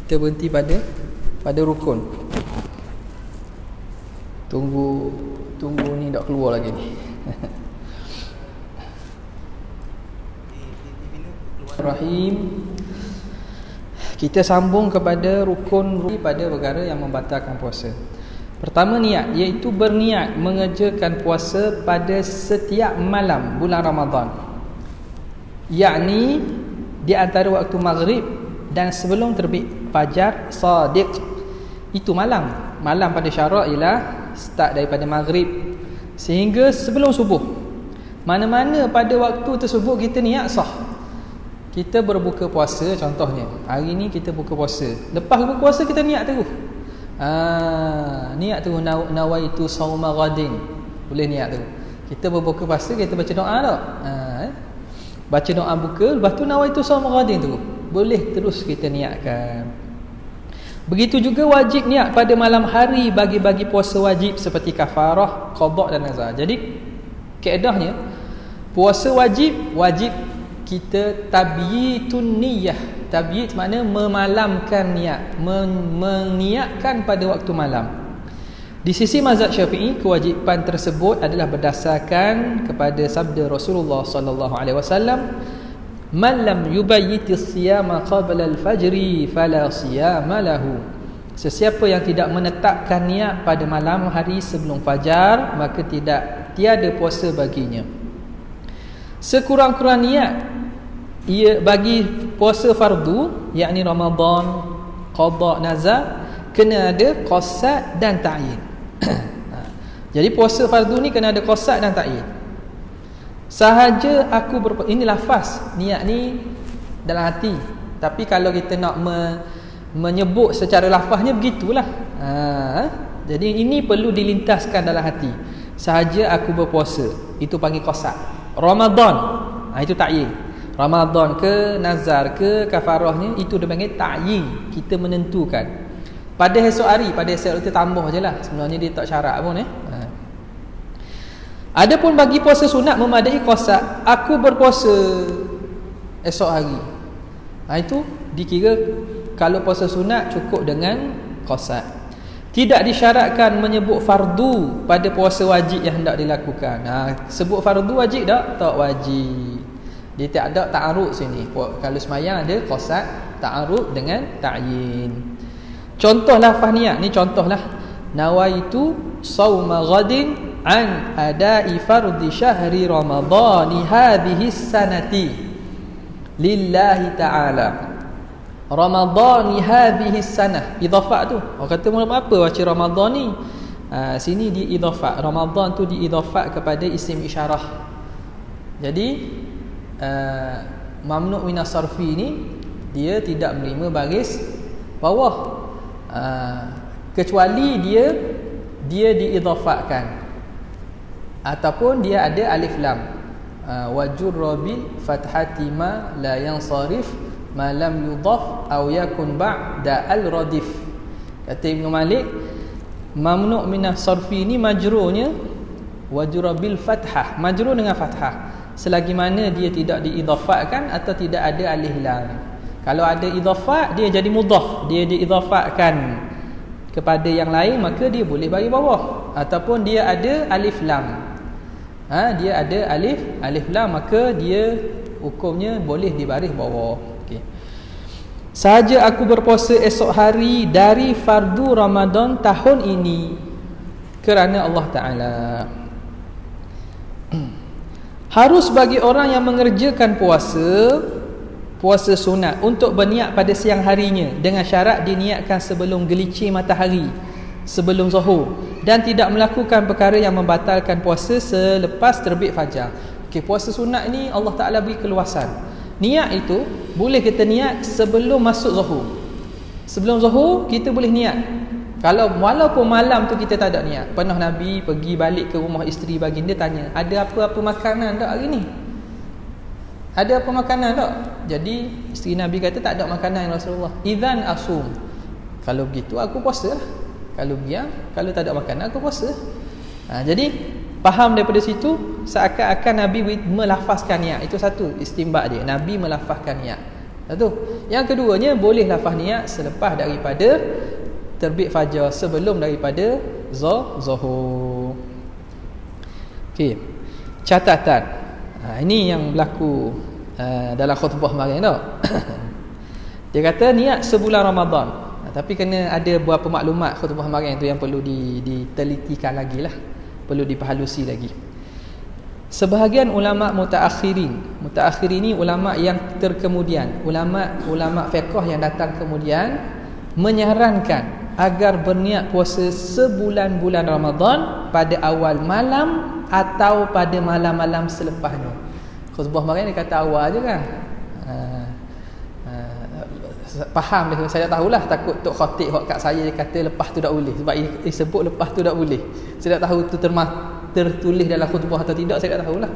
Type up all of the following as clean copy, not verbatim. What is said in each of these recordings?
Kita berhenti pada rukun. Tunggu ni tak keluar lagi ni. Rahim. Kita sambung kepada rukun pada perkara yang membatalkan puasa. Pertama, niat, iaitu berniat mengerjakan puasa pada setiap malam bulan Ramadan, yakni di antara waktu maghrib dan sebelum terbit fajar sadiq. Itu malam pada syarak ialah start daripada maghrib sehingga sebelum subuh. Mana-mana pada waktu tersebut kita niat sah. Kita berbuka puasa contohnya, hari ni kita buka puasa, lepas buka puasa kita niat terus. Niat terus, nawaitu sauma ghadin. Boleh niat terus. Kita berbuka puasa, kita baca doa tak? Baca doa buka, lepas tu nawaitu sauma ghadin terus. Boleh terus kita niatkan. Begitu juga wajib niat pada malam hari bagi-bagi puasa wajib seperti kafarah, qada dan nazar. Jadi kaedahnya puasa wajib kita tabyitun niyyah. Tabyit makna memalamkan niat, meniatkan pada waktu malam. Di sisi mazhab Syafi'i, kewajipan tersebut adalah berdasarkan kepada sabda Rasulullah sallallahu alaihi wasallam, "Man lam yubayyiti as-siyama qabla al-fajri fala siyama lahu." Sesiapa yang tidak menetapkan niat pada malam hari sebelum fajar, maka tiada puasa baginya. Sekurang-kurang niat ia bagi puasa fardu, yakni Ramadan, qada, nazar, kena ada qasad dan ta'yin. Jadi puasa fardu ni kena ada qasad dan ta'yin. Sahaja aku ini lafaz niat ni dalam hati, tapi kalau kita nak menyebut secara lafaznya begitulah. Jadi ini perlu dilintaskan dalam hati. Sahaja aku berpuasa, itu panggil qasad. Ramadan, itu ta'yin. Ramadan ke nazar ke kafarahnya, itu dia panggil ta'yin. Kita menentukan pada esok hari, pada esok itu tambah je lah. Sebenarnya dia tak syarat pun. Adapun bagi puasa sunat memadai qasad, aku berpuasa esok hari, itu dikira kalau puasa sunat cukup dengan qasad. Tidak disyaratkan menyebut fardu pada puasa wajib yang hendak dilakukan. Sebut fardu wajib tak? Tak wajib. Dia tak ada ta'arud sini. Kalau semayang ada qasad, ta'arud dengan ta'yin. Contoh lafaz niat ni, contohlah nawaitu sauma ghadin an adai fardi syahri ramadhani hadhihi sanati lillahi ta'ala. Ramadhani hadhihi sanah, idhafah tu. Orang kata apa baca Ramadan ni? Sini di idhafah. Ramadan tu diidhafah kepada isim isyarah. Jadi mamnu' minas sarfi ni dia tidak menerima baris bawah, kecuali dia diidhafahkan ataupun dia ada alif lam. Wajurra bil fathati ma la yansarif ma lam yudhaf aw yakun ba'da al-radif. Kata Ibn Malik, mamnu' minas sarfi ni majrurnya wajurra bil fathah, majrur dengan fathah, selagi mana dia tidak diidhafahkan atau tidak ada alif lam. Kalau ada idhafah, dia jadi mudhaf, dia diidhafahkan kepada yang lain, maka dia boleh bagi bawah. Ataupun dia ada alif lam, dia ada alif lam, maka dia hukumnya boleh dibaris bawah. Okey. Sahaja aku berpuasa esok hari dari fardu Ramadan tahun ini kerana Allah Ta'ala. Harus bagi orang yang mengerjakan puasa sunat untuk berniat pada siang harinya, dengan syarat diniatkan sebelum gelincir matahari, sebelum zuhur, dan tidak melakukan perkara yang membatalkan puasa selepas terbit fajar. Okey, puasa sunat ni Allah Ta'ala beri keluasan. Niat itu boleh kita niat sebelum masuk zuhur. Sebelum zuhur kita boleh niat. Kalau walaupun malam tu kita tak ada niat. Pernah Nabi pergi balik ke rumah isteri baginda, tanya, ada apa-apa makanan tak hari ni? Ada apa makanan tak? Jadi isteri Nabi kata, tak ada makanan ya Rasulullah. Idzan asum. Kalau begitu aku puasa lah. Kalau biar, kalau tak ada makanan aku puasa. Jadi faham daripada situ, seakan-akan Nabi melafazkan niat. Itu satu istinbat dia, Nabi melafazkan niat. Satu. Yang keduanya, boleh lafaz niat selepas daripada terbit fajar, sebelum daripada zuhur. Okey. Catatan. Ini yang berlaku dalam khutbah kemarin tau. Dia kata niat sebulan Ramadan. Tapi kena ada beberapa maklumat khutbah kemarin tu yang perlu ditelitikan lagi lah, perlu diperhalusi lagi. Sebahagian ulama mutaakhirin ni ulama yang terkemudian, ulama fiqh yang datang kemudian, menyarankan agar berniat puasa sebulan-bulan Ramadan pada awal malam atau pada malam-malam selepasnya. Khutbah kemarin dia kata awal je kan. Faham dia, saya tak tahulah, takut tok khatib hok kat saya dia kata lepas tu tak boleh, sebab dia sebut lepas tu tak boleh. Saya tak tahu tu tertulis dalam khutbah atau tidak, saya tak tahulah.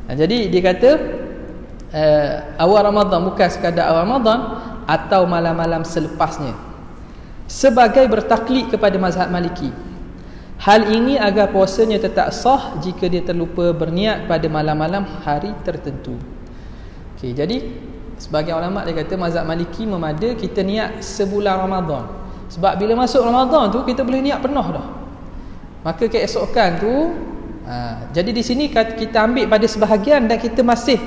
Jadi dia kata awal Ramadan, bukan sekadar awal Ramadan, atau malam-malam selepasnya, sebagai bertaklid kepada mazhab Maliki. Hal ini agar puasanya tetap sah jika dia terlupa berniat pada malam-malam hari tertentu. Okey, jadi sebagai ulama dia kata mazhab Maliki memada kita niat sebulan Ramadan. Sebab bila masuk Ramadan tu kita boleh niat penuh dah. Maka keesokan tu jadi di sini kita ambil pada sebahagian dan kita masih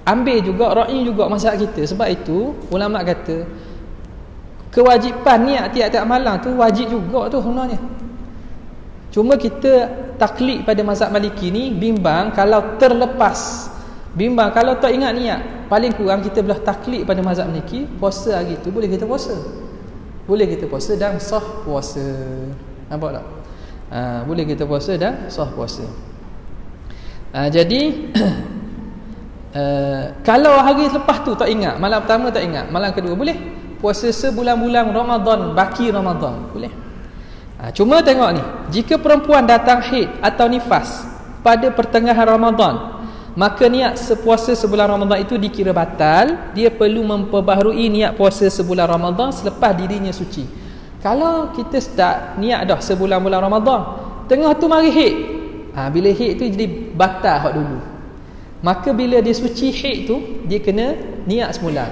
ambil juga ra'i juga mazhab kita. Sebab itu ulama kata kewajipan niat tiap-tiap malam tu wajib juga tu sebenarnya. Cuma kita taklid pada mazhab Maliki ni bimbang kalau terlepas, bimbang kalau tak ingat niat. Paling kurang kita belah taklid pada mazhab Maliki, puasa hari tu boleh kita puasa. Boleh kita puasa dan sah puasa. Nampak tak? Boleh kita puasa dan sah puasa. Jadi kalau hari lepas tu tak ingat, malam pertama tak ingat, malam kedua boleh puasa sebulan-bulan Ramadan, baki Ramadan boleh. Cuma tengok ni, jika perempuan datang haid atau nifas pada pertengahan Ramadan, maka niat sepuasa sebulan Ramadan itu dikira batal. Dia perlu memperbaharui niat puasa sebulan Ramadan selepas dirinya suci. Kalau kita start niat dah sebulan-bulan Ramadan, tengah tu mari haid, bila haid tu jadi batal hak dulu. Maka bila dia suci haid tu, dia kena niat semula,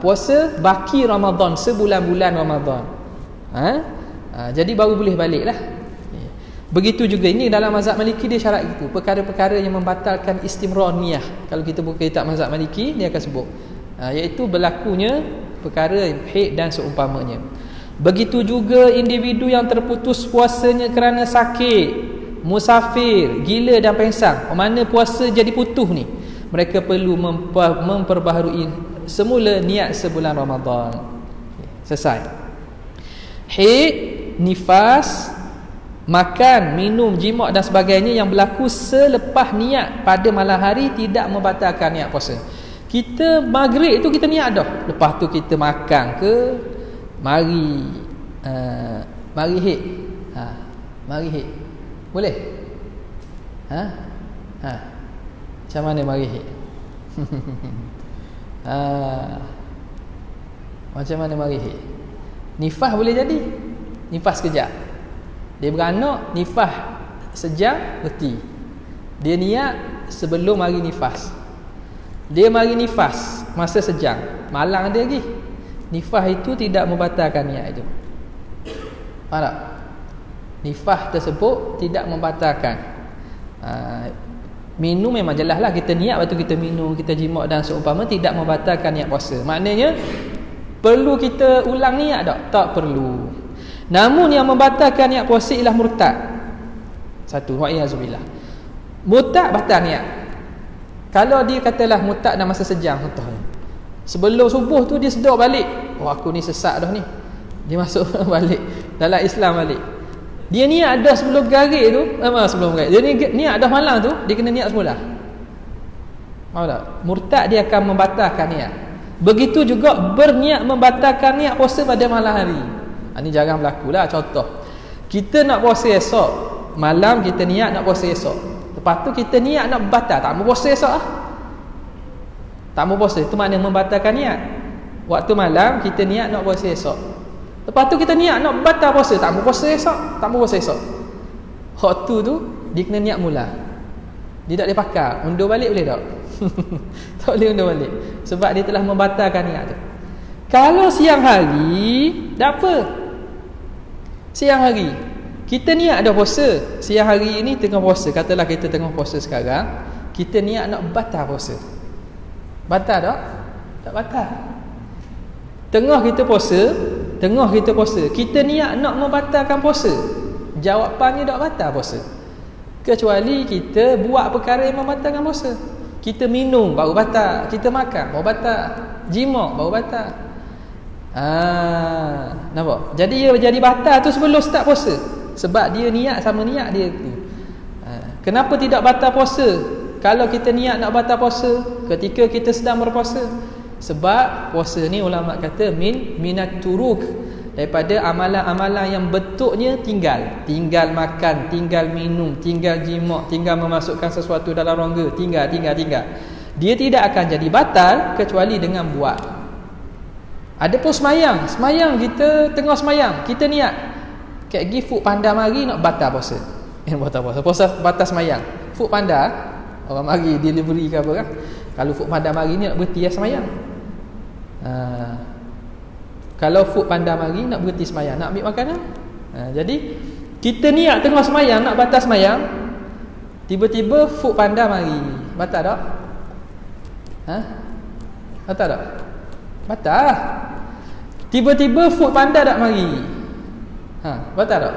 puasa baki Ramadan, sebulan-bulan Ramadan. Jadi baru boleh balik lah. Begitu juga ini dalam mazhab Maliki, dia syarat itu, perkara-perkara yang membatalkan istimrar niyah. Kalau kita buka kitab mazhab Maliki, dia akan sebut iaitu berlakunya perkara haid dan seumpamanya. Begitu juga individu yang terputus puasanya kerana sakit, musafir, gila dan pengsan, mana puasa jadi putus ni, mereka perlu memperbaharui semula niat sebulan Ramadan. Selesai. Haid, nifas, makan, minum, jimat dan sebagainya yang berlaku selepas niat pada malam hari tidak membatalkan niat puasa. Kita maghrib tu kita niat dah, lepas tu kita makan ke, mari haid, mari haid boleh? Macam mana mari haid? Macam mana mari haid? Nifas boleh jadi, nifas kejap, dia beranak, nifas sejam, reti. Dia niat sebelum mari nifas, dia mari nifas masa sejam, malang dia lagi. Nifas itu tidak membatalkan niat itu. Faham tak? Nifas tersebut tidak membatalkan. Minum memang jelas lah, kita niat waktu kita minum, kita jimat dan seumpama, tidak membatalkan niat puasa. Maknanya perlu kita ulang niat tak? Tak perlu. Namun yang membatalkan niat puasa ialah murtad. Satu, wa'iyyazubillah. Murtad batal niat. Kalau dia katalah murtad dalam masa sejam, contohnya, sebelum subuh tu dia sedar balik, aku ni sesat dah ni, dia masuk balik dalam Islam balik. Dia niat dah sebelum garik tu, sebelum garik, dia niat dah malam tu, dia kena niat semula. Faham tak? Murtad dia akan membatalkan niat. Begitu juga berniat membatalkan niat puasa pada malam hari. Ini jarang berlaku lah. Contoh, kita nak puasa esok malam, kita niat nak puasa esok, lepas tu kita niat nak batal, tak mau puasa esok lah, tak mau puasa, itu maknanya membatalkan niat. Waktu malam kita niat nak puasa esok, lepas tu kita niat nak batal puasa, tak mau puasa esok, tak mau puasa esok. Waktu tu dia kena niat mula, dia tak boleh pakai, undur balik boleh tak? Tak boleh undur balik. Sebab dia telah membatalkan niat tu. Kalau siang hari, tak apa. Siang hari kita niat dah puasa. Siang hari ni tengah puasa. Katalah kita tengah puasa sekarang, kita niat nak batal puasa. Batal tak? Tak batal. Tengah kita puasa, kita niat nak membatalkan puasa. Jawapannya tak batal puasa. Kecuali kita buat perkara yang membatalkan puasa. Kita minum baru batal, kita makan baru batal, jima baru batal. Nampak? Jadi dia jadi batal tu sebelum start puasa. Sebab dia niat sama niat dia tu. Kenapa tidak batal puasa? Kalau kita niat nak batal puasa ketika kita sedang berpuasa? Sebab puasa ni ulama kata minat turuk, daripada amalan-amalan yang bentuknya tinggal makan, tinggal minum, tinggal jima', tinggal memasukkan sesuatu dalam rongga, tinggal. Dia tidak akan jadi batal kecuali dengan buat. Adapun semayang kita tengah semayang, kita niat kat gi food panda mari nak batal puasa. Puasa batal semayang. Food panda orang mari delivery ke apa kan. Kalau food panda mari ni nak berhenti semayang. Kalau food panda mari nak berhenti semayang, nak ambil makanan. Jadi kita niat tengah semayang nak batal semayang, tiba-tiba food panda mari, batal tak? Batal tak? Batal. Tiba-tiba food panda tak mari, batal tak?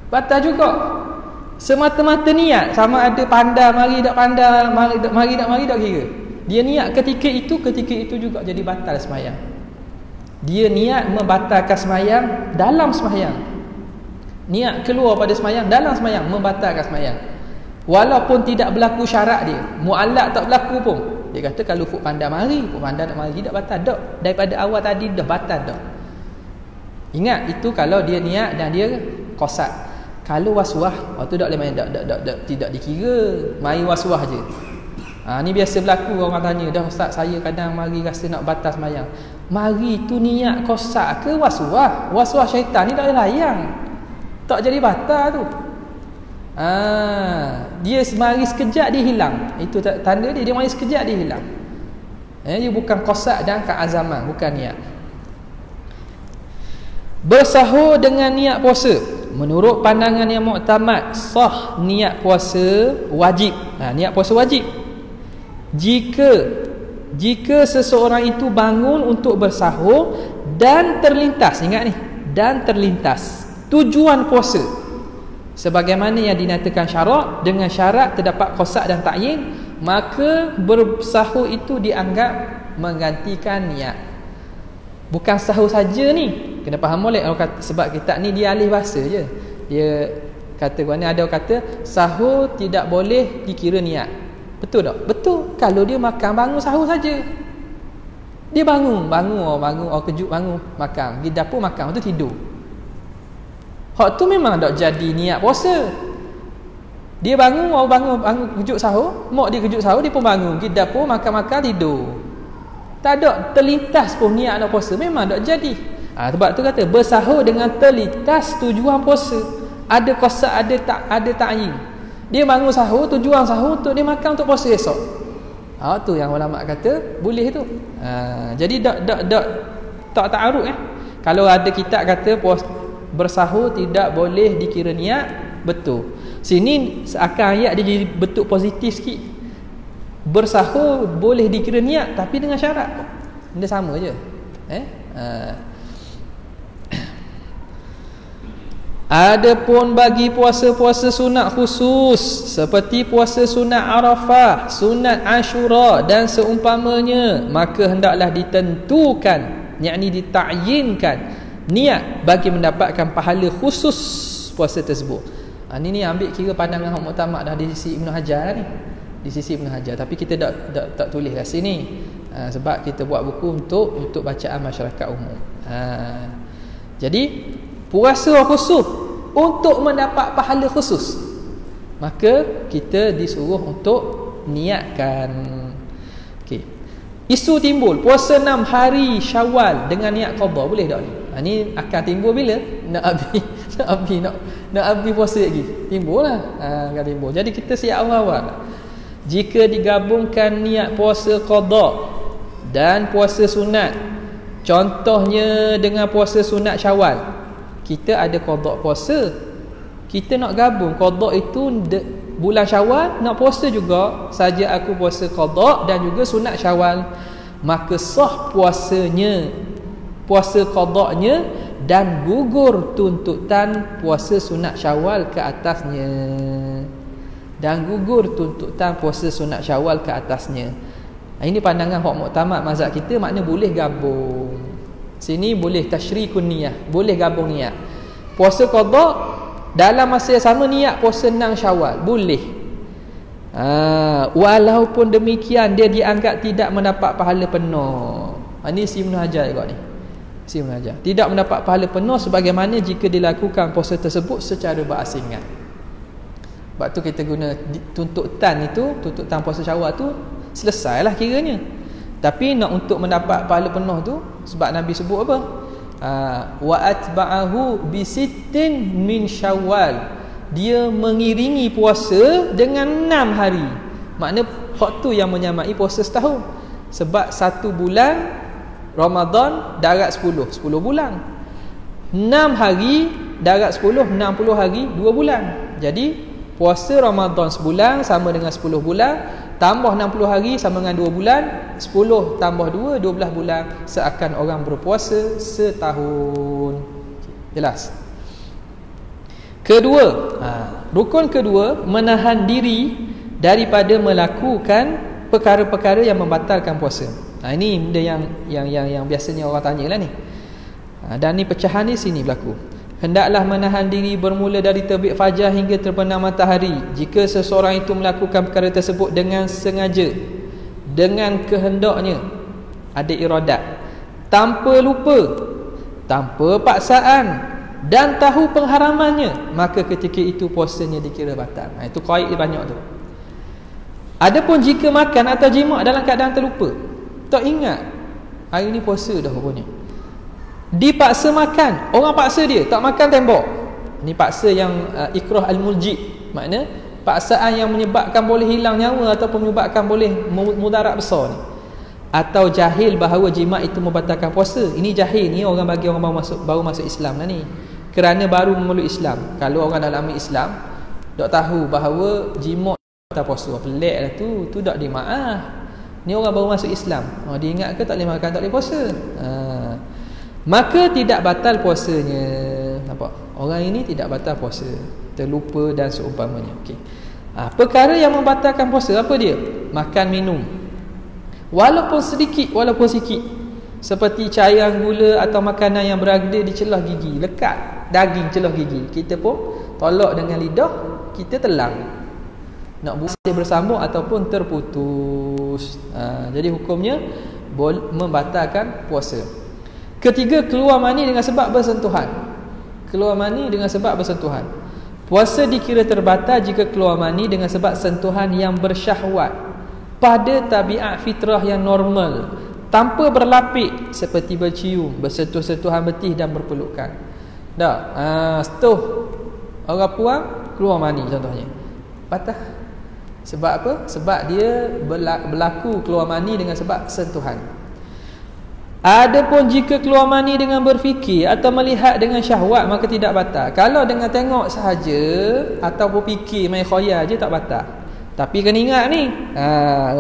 Batal juga. Semata-mata niat, sama ada panda mari tak panda, mari tak kira. Dia niat ketika itu juga jadi batal semayang. Dia niat membatalkan semayang dalam semayang. Niat keluar pada semayang dalam semayang, membatalkan semayang. Walaupun tidak berlaku syarat dia, mu'allaq tak berlaku pun. Dia kata kalau food panda mari, food panda tak mari, tak batal dak. Daripada awal tadi dah batal dak. Ingat itu kalau dia niat dan dia qasad. Kalau waswah, waktu tak boleh main tidak dikira, main waswah je. Ni biasa berlaku, orang tanya, dah ustaz saya kadang mari rasa nak batal semayang. Mari tu niat qasad ke waswah? Waswah syaitan ni tak boleh layan. Tak jadi batal tu. Dia mari sekejap dia hilang. Itu tanda dia mari sekejap dia hilang. Dia bukan qasad dan keazaman, bukan niat. Bersahur dengan niat puasa, menurut pandangan yang muktamad, sah niat puasa wajib. Niat puasa wajib jika seseorang itu bangun untuk bersahur dan terlintas, ingat ni, dan terlintas tujuan puasa sebagaimana yang dinyatakan syarak, dengan syarat terdapat qasad dan ta'yin, maka bersahur itu dianggap menggantikan niat. Bukan sahur saja ni, kena faham molek. Sebab kitab ni dia alih bahasa je. Dia kata ni ada orang kata sahur tidak boleh dikira niat. Betul tak? Betul. Kalau dia makan bangun sahur saja. Dia bangun kejut bangun makan, pergi dapur makan, tu tidur. Hak tu memang tak jadi niat puasa. Dia bangun kejut sahur, mak dia kejut sahur, dia pun bangun, pergi dapur makan tidur. Tak ada terlintas pun niat nak puasa, memang tak jadi. Sebab tu kata bersahur dengan terlintas tujuan puasa. Ada qasad, ada ta'yin. Dia bangun sahur, tujuan sahur untuk dia makan untuk puasa esok. Tu yang ulama kata boleh tu. Jadi tak ta'arud Kalau ada kitab kata bersahur tidak boleh dikira niat, betul. Sini seakan ayat dia jadi bentuk positif sikit. Bersahur boleh dikira niat tapi dengan syarat. Dia sama je. Adapun bagi puasa-puasa sunat khusus seperti puasa sunat Arafah, sunat Ashura dan seumpamanya, maka hendaklah ditentukan, yakni ditakyinkan niat bagi mendapatkan pahala khusus puasa tersebut. Ni ambil kira pandangan hak muktamad dah di sisi Ibn Hajar ni. Di sisi Ibn Hajar, tapi kita tak tulis kat sini. Sebab kita buat buku untuk bacaan masyarakat umum. Jadi puasa khusus untuk mendapat pahala khusus, maka kita disuruh untuk niatkan. Isu timbul puasa 6 hari Syawal dengan niat qada, boleh tak ni? Ni akan timbul bila nak habis puasa lagi. Timbul lah. Akan timbul. Jadi kita siap awal-awal. Jika digabungkan niat puasa qada dan puasa sunat, contohnya dengan puasa sunat Syawal, kita ada qada puasa, kita nak gabung qada itu bulan Syawal, nak puasa juga, saja aku puasa qada dan juga sunat Syawal, maka sah puasanya, puasa qadanya, dan gugur tuntutan puasa sunat Syawal ke atasnya, dan gugur tuntutan puasa sunat Syawal ke atasnya. Ini pandangan hak muktamad mazhab kita, makna boleh gabung. Sini boleh tasyrikun niyah, boleh gabung niat. Puasa qada dalam masa yang sama niat puasa 6 Syawal, boleh. Walaupun demikian dia dianggap tidak mendapat pahala penuh. Ini si Ibn Hajar juga ni. Si Ibn Hajar tidak mendapat pahala penuh sebagaimana jika dilakukan puasa tersebut secara berasingan. Sebab tu kita guna tuntutan itu, tuntutan puasa Syawal tu selesailah kiranya. Tapi nak untuk mendapat pahala penuh tu, sebab Nabi sebut apa? Wa atba'ahu bi sittin min Syawal. Dia mengiringi puasa dengan 6 hari. Makna hak tu yang menyamai puasa setahun. Sebab 1 bulan Ramadan darat 10 bulan. 6 hari darat 10, 60 hari 2 bulan. Jadi puasa Ramadan sebulan sama dengan 10 bulan, tambah 60 hari sama dengan 2 bulan, 10 tambah 2, 12 bulan, seakan orang berpuasa setahun. Jelas? Kedua, rukun kedua, menahan diri daripada melakukan perkara-perkara yang membatalkan puasa. Ini benda yang biasanya orang tanyalah ni. Dan ni pecahan di sini berlaku. Hendaklah menahan diri bermula dari terbit fajar hingga terbenam matahari. Jika seseorang itu melakukan perkara tersebut dengan sengaja, dengan kehendaknya, ada iradat, tanpa lupa, tanpa paksaan, dan tahu pengharamannya, maka ketika itu puasanya dikira batal. Itu qaid banyak tu. Adapun jika makan atau jima dalam keadaan terlupa, tak ingat hari ni puasa dah rupanya, dipaksa makan, orang paksa dia tak makan tembok, ni paksa yang ikrah al-mulji, makna paksaan yang menyebabkan boleh hilang nyawa ataupun menyebabkan boleh mudarat besar ni. Atau jahil bahawa jima itu membatalkan puasa. Ini jahil ni orang bagi orang baru masuk Islam lah ni, kerana baru memeluk Islam. Kalau orang dalam Islam tak tahu bahawa jima batal puasa, pelik lah tu tak dimaaf. Ni orang baru masuk Islam, dia ingat ke tak boleh makan, tak boleh puasa, maka tidak batal puasanya. Nampak? Orang ini tidak batal puasa, terlupa dan seumpamanya. Okey. Perkara yang membatalkan puasa apa dia? Makan minum, walaupun sedikit, walaupun sikit, seperti cairan gula atau makanan yang berada di celah gigi, lekat daging celah gigi, kita pun tolak dengan lidah, kita telan, nak boleh bersambung ataupun terputus. Jadi hukumnya membatalkan puasa. Ketiga, keluar mani dengan sebab bersentuhan. Keluar mani dengan sebab bersentuhan. Puasa dikira terbatal jika keluar mani dengan sebab sentuhan yang bersyahwat pada tabiat fitrah yang normal, tanpa berlapik seperti bercium, bersentuh-sentuhan betih dan berpelukan. Setuh orang puang keluar mani contohnya, batal. Sebab apa? Sebab dia berlaku keluar mani dengan sebab sentuhan. Adapun jika keluar mani dengan berfikir atau melihat dengan syahwat, maka tidak batal. Kalau dengan tengok sahaja atau berfikir main khayal je tak batal. Tapi kena ingat ni,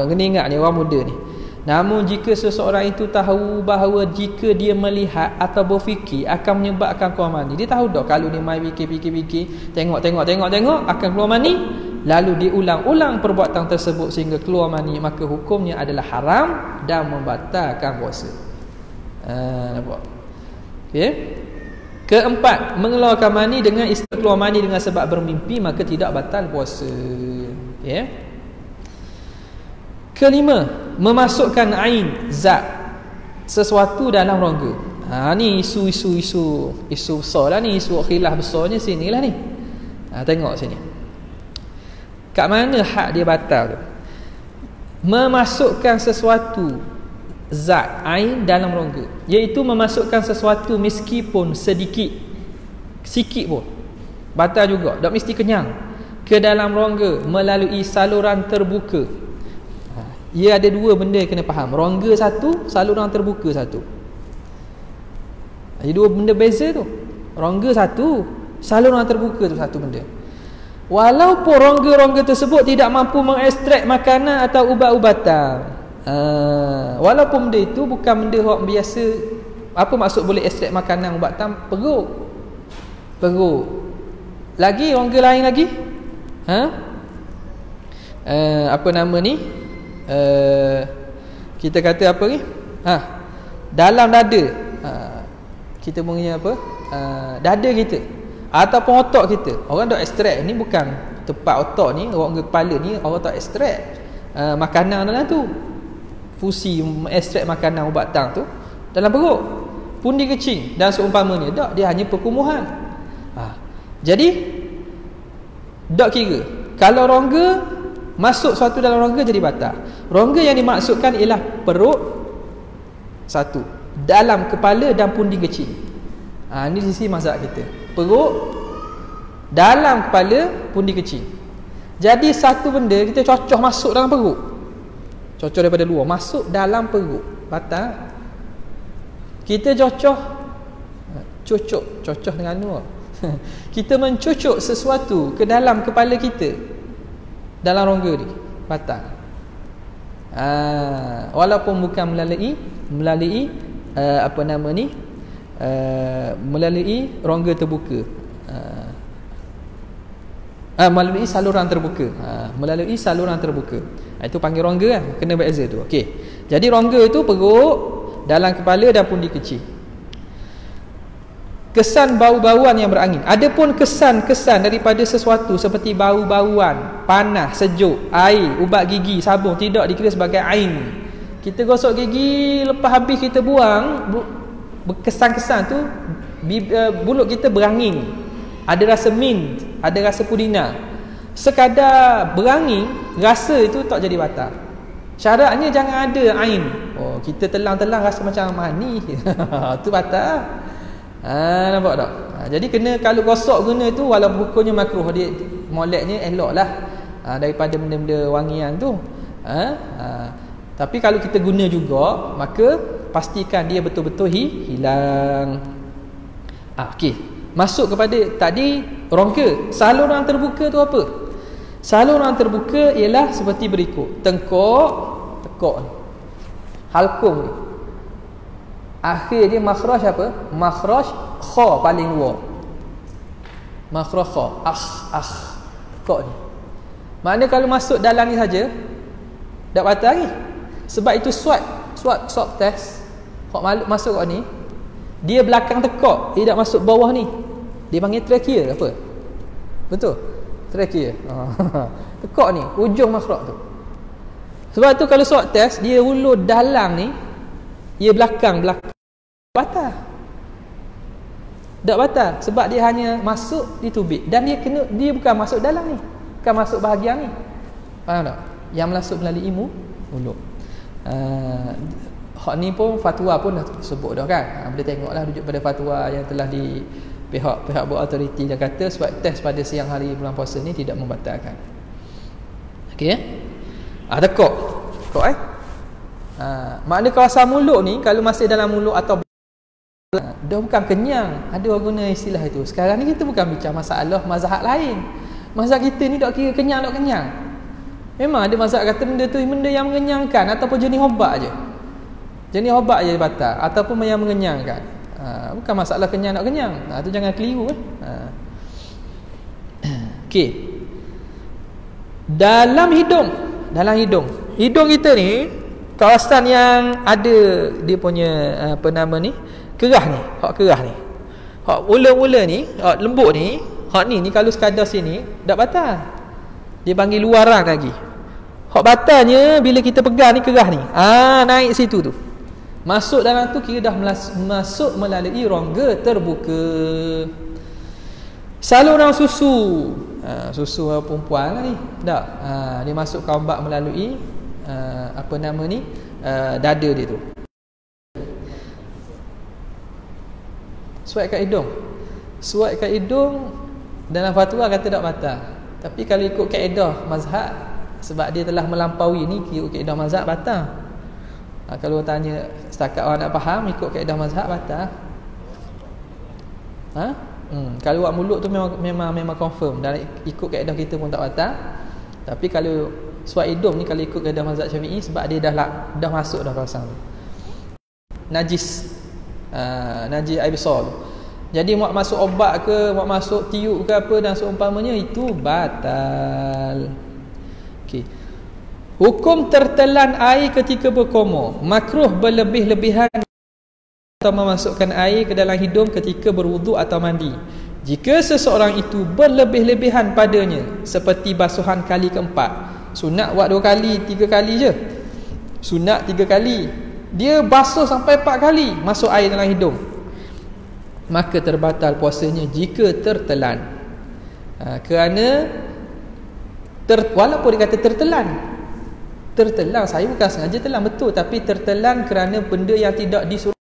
kena ingat ni orang muda ni. Namun jika seseorang itu tahu bahawa jika dia melihat atau berfikir akan menyebabkan keluar mani, dia tahu dah kalau dia main fikir, tengok akan keluar mani, lalu diulang-ulang perbuatan tersebut sehingga keluar mani, maka hukumnya adalah haram dan membatalkan puasa. Nampak? Okey. Keempat, mengeluarkan mani dengan istilah keluar mani dengan sebab bermimpi, maka tidak batal puasa. Okey. Kelima, memasukkan ain, zat, sesuatu dalam rongga. Ni isu besar lah ni, isu khilaf besarnya sinilah ni. Tengok sini. Kat mana hak dia batal tu? Memasukkan sesuatu, zat, ain dalam rongga, iaitu memasukkan sesuatu meskipun sikit pun batal juga, tak mesti kenyang. ke dalam rongga melalui saluran terbuka. Ia ada dua benda kena faham. Rongga satu, saluran terbuka satu. Ada dua benda beza tu. Rongga satu, saluran terbuka tu satu benda. Walaupun rongga-rongga tersebut tidak mampu mengekstrak makanan atau ubat-ubatan, walaupun benda itu bukan benda yang biasa. Apa maksud boleh ekstrak makanan ubatan? Perut. Lagi rongga lain lagi, apa nama ni, kita kata apa ni, dalam dada, kita punya apa, dada kita ataupun otak kita. Orang dok ekstrak ni bukan tempat otak ni, rongga kepala ni orang tak ekstrak makanan dalam tu. Fusi ekstrak makanan ubatan tu dalam perut, pundi kecing dan seumpamanya. Tak, dia hanya perkumuhan. Jadi tak kira kalau rongga masuk suatu dalam rongga jadi batal. Rongga yang dimaksudkan ialah perut satu, dalam kepala dan pundi kecing. Ini sisi mazhab kita. Perut, dalam kepala, pundi kecing. Jadi satu benda kita cocoh masuk dalam perut, cocoh daripada luar masuk dalam perut, batal. Kita cocoh dengan luar. Kita mencucuk sesuatu ke dalam kepala kita, dalam rongga ni, batal. Walaupun bukan melalui apa nama ni, melalui rongga terbuka, melalui saluran terbuka, melalui saluran terbuka. Itu panggil rongga kan, kena beza tu. Okey. Jadi rongga itu perut, dalam kepala dan pundi kecil. Kesan bau-bauan yang berangin. Adapun kesan-kesan daripada sesuatu seperti bau-bauan, panas, sejuk, air, ubat gigi, sabun tidak dikira sebagai ain. Kita gosok gigi, lepas habis kita buang, kesan-kesan tu mulut kita berangin. Ada rasa mint, ada rasa pudina. Sekadar berangin, rasa itu tak jadi batal. Syaratnya jangan ada ain. Kita telang-telang rasa macam mani. Tu batal. Nampak tak? Jadi kena, kalau gosok guna tu walaupun hukumnya makruh, dia moleknya eloklah daripada benda-benda wangian tu. Tapi kalau kita guna juga, maka pastikan dia betul-betul hilang. Okey. Masuk kepada tadi rongga. Saluran terbuka tu apa? Saluran terbuka ialah seperti berikut. Tekuk ni, halkum ni, akhir dia makhraj apa? Makhraj kha paling luar. Makhraj kha, tekuk ni. Maknanya kalau masuk dalam ni saja tak batal ni. Sebab itu swab test, hak masuk kat ni, dia belakang tekuk, dia tak masuk bawah ni. Dia panggil trachea apa? Betul? Trachea. Tekuk ni, ujung makhraj tu. Sebab tu kalau swab test, dia ulur dalam ni, dia belakang batal. Tak batal sebab dia hanya masuk di tubik, dan dia bukan masuk dalam ni, bukan masuk bahagian ni. Faham tak? Yang masuk melalui mulut. Hak ni pun fatwa pun dah sebut dah kan. Boleh tengoklah rujuk pada fatwa yang telah di pihak berautoriti yang kata swab test pada siang hari bulan puasa ni tidak membatalkan. Okey. Tekuk. Maknanya kawasan mulut ni kalau masih dalam mulut atau dah bukan kenyang, ada orang guna istilah itu. Sekarang ni kita bukan bincang masalah mazhab lain. Mazhab kita ni tak kira kenyang tak kenyang. Memang ada mazhab kata benda tu benda yang mengenyangkan ataupun jenis obat je. Jenis obat je batal ataupun yang mengenyangkan. Bukan masalah kenyang tak kenyang. Tu jangan keliru kan. Okey. Dalam hidung kita ni, kawasan yang ada dia punya apa nama ni, kerah ni, hak kerah ni, hak ula-ula ni, hak lembut ni, hak ni kalau sekadar sini tak batal. Dia panggil luaran lagi. Hak batalnya bila kita pegang ni kerah ni, naik situ tu, masuk dalam tu kira dah masuk melalui rongga terbuka. Saluran susu, susu perempuan lah ni, tak, dia masuk kaubat melalui apa nama ni, dada dia tu. Suap kat hidung dalam fatwa kata tak batal. Tapi kalau ikut kaedah mazhab, sebab dia telah melampaui ni, ikut kaedah mazhab batal. Kalau tanya setakat orang nak faham, ikut kaedah mazhab batal. Kalau buat mulut tu memang confirm, dan ikut kaedah kita pun tak batal. Tapi kalau suat hidung ni, kalau ikut kaedah mazhab Syafi'i, sebab dia dah masuk dah kawasan najis, najis air besar tu. Jadi mau masuk obat ke, mau masuk tiup ke apa dan seumpamanya, itu batal. Okey. Hukum tertelan air ketika berkoma. Makruh berlebih-lebihan atau memasukkan air ke dalam hidung ketika berwuduk atau mandi. Jika seseorang itu berlebih-lebihan padanya, seperti basuhan kali keempat. Sunat buat 2 kali, 3 kali je. Sunat 3 kali. Dia basuh sampai 4 kali masuk air dalam hidung, maka terbatal puasanya jika tertelan. Kerana walaupun dia kata tertelan, saya bukan sengaja telan, betul, tapi tertelan kerana benda yang tidak disuruh.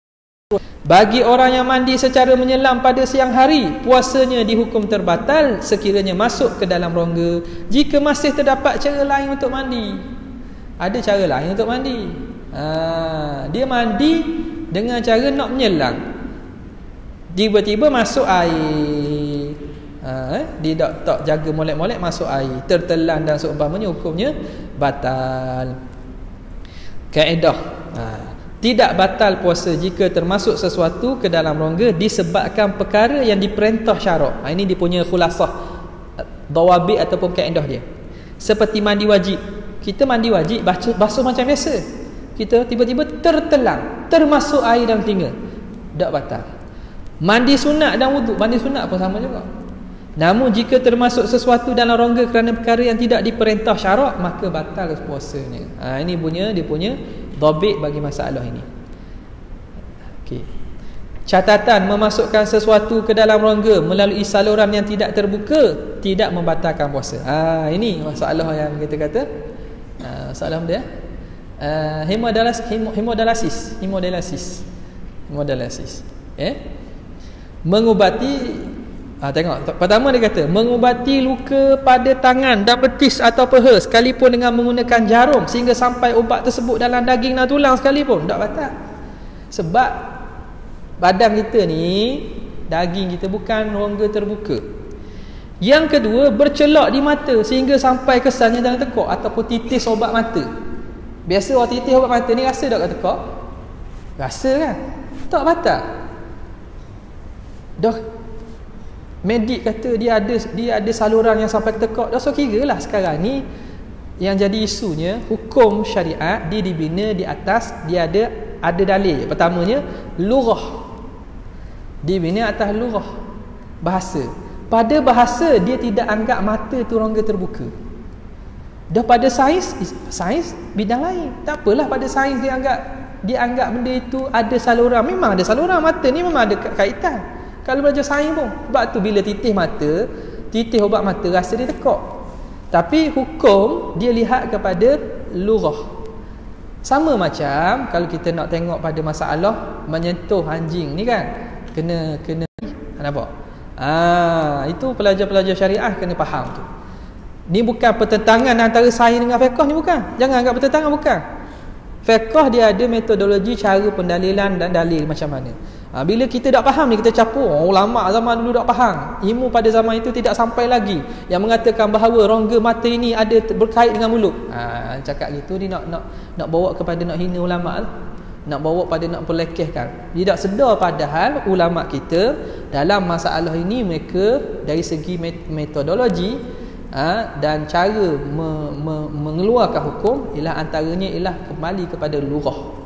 Bagi orang yang mandi secara menyelam pada siang hari, puasanya dihukum terbatal sekiranya masuk ke dalam rongga, jika masih terdapat cara lain untuk mandi. Ada cara lain untuk mandi. Dia mandi dengan cara nak menyelam, tiba-tiba masuk air, dia tak jaga molek-molek, masuk air, tertelan dan seumpamanya, hukumnya batal. Kaedah, tidak batal puasa jika termasuk sesuatu ke dalam rongga disebabkan perkara yang diperintah syarak. Ini dia punya khulasah dawabit ataupun kaedah dia. Seperti mandi wajib, kita mandi wajib basuh macam biasa, kita tiba-tiba tertelan, termasuk air dalam telinga, tak batal. Mandi sunat dan wuduk, mandi sunat pun sama juga. Namun jika termasuk sesuatu dalam rongga kerana perkara yang tidak diperintah syarak, maka batal puasanya. Ini dia punya dhabit bagi masalah ini. Okey. Catatan, memasukkan sesuatu ke dalam rongga melalui saluran yang tidak terbuka tidak membatalkan puasa. Ini masalah yang kita kata masalah dia. Hemodialisis. Mengubati, tengok, pertama dia kata mengubati luka pada tangan dan betis atau peha sekalipun dengan menggunakan jarum sehingga sampai ubat tersebut dalam daging dan tulang sekalipun, tak batal. Sebab badan kita ni, daging kita bukan rongga terbuka. Yang kedua, bercelak di mata sehingga sampai kesannya dalam tekak ataupun titis obat mata. Biasa orang titis obat mata ni rasa tak kat tekak? Rasa kan? Tak batal. Dah medik kata dia ada saluran yang sampai ke tekak. Dah so kira lah sekarang ni yang jadi isunya, hukum syariat dia dibina di atas, dia ada dalil. Pertamanya lughah. Dibina atas lughah, bahasa. Pada bahasa dia tidak anggap mata tu rongga terbuka. Dah pada sains bidang lain, tak apalah, pada sains dia anggap benda itu ada saluran. Memang ada saluran, mata ni memang ada kaitan. Kalau belajar sains pun, sebab tu bila titis obat mata rasa dia tekak. Tapi hukum dia lihat kepada lughah. Sama macam kalau kita nak tengok pada masalah menyentuh anjing ni kan, kena nampak? Itu pelajar-pelajar syariah kena faham tu. Ni bukan pertentangan antara sains dengan fiqh ni, bukan. Jangan anggap pertentangan, bukan. Fiqh dia ada metodologi, cara pendalilan dan dalil macam mana. Bila kita tak faham ni, kita capur. Ulama zaman dulu tak faham. Ilmu pada zaman itu tidak sampai lagi yang mengatakan bahawa rongga mata ini ada berkait dengan mulut. Cakap gitu ni nak bawa kepada nak hina ulama, nak bawa pada nak pelekehkan. Dia tak sedar padahal ulama kita dalam masalah ini, mereka dari segi metodologi dan cara mengeluarkan hukum ialah antaranya ialah kembali kepada lughah.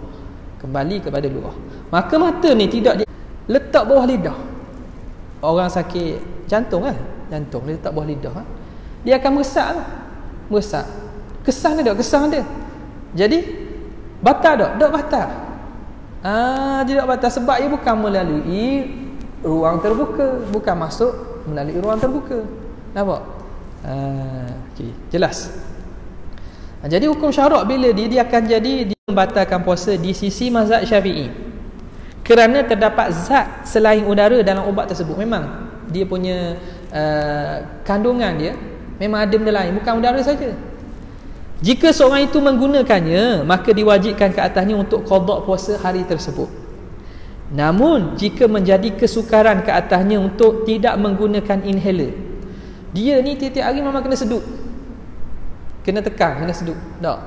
Maka mata ni tidak letak bawah lidah. Orang sakit jantung jantung dia letak bawah lidah, dia akan meresap. Kesan ada. Jadi batal tak? Tak batal. Tidak batal sebab ia bukan melalui ruang terbuka, bukan masuk melalui ruang terbuka. Nampak? Okay, jelas. Jadi hukum syarak bila dia akan jadi, dia membatalkan puasa di sisi mazhab Syafi'i kerana terdapat zat selain udara dalam ubat tersebut. Memang dia punya kandungan dia Memang ada benda lain, bukan udara saja. Jika seorang itu menggunakannya, maka diwajibkan ke atasnya untuk qada puasa hari tersebut. Namun jika menjadi kesukaran ke atasnya untuk tidak menggunakan inhaler, dia ni tiap-tiap hari memang kena sedut, kena tekan, kena sedut. Tak.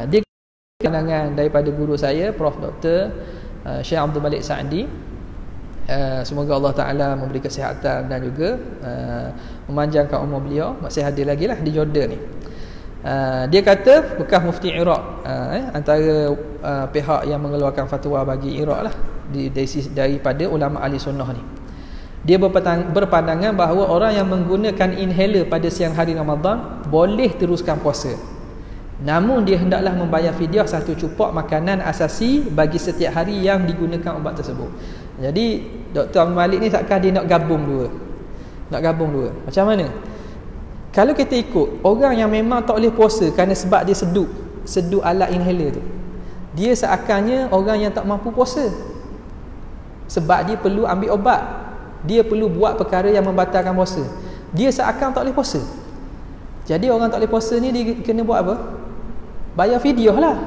Dia pandangan daripada guru saya, Prof. Dr. Syekh Abdul Malik Sa'di. Semoga Allah Ta'ala memberi kesihatan dan juga memanjangkan umur beliau. Masih ada lagi lah di Jordan ni. Dia kata bekas mufti Iraq, antara pihak yang mengeluarkan fatwa bagi Iraq lah, daripada ulama ahli sunnah ni. Dia berpandangan bahawa orang yang menggunakan inhaler pada siang hari Ramadan boleh teruskan puasa, namun dia hendaklah membayar fidyah 1 cupak makanan asasi bagi setiap hari yang digunakan ubat tersebut. Jadi Dr. Abdul Malik ni takkan dia nak gabung dua. Macam mana? Kalau kita ikut orang yang memang tak boleh puasa kerana sebab dia sedut alat inhaler tu, dia seakannya orang yang tak mampu puasa, sebab dia perlu ambil ubat, dia perlu buat perkara yang membatalkan puasa, dia seakan tak boleh puasa. Jadi orang tak boleh puasa ni dia kena buat apa? Bayar fidyah lah.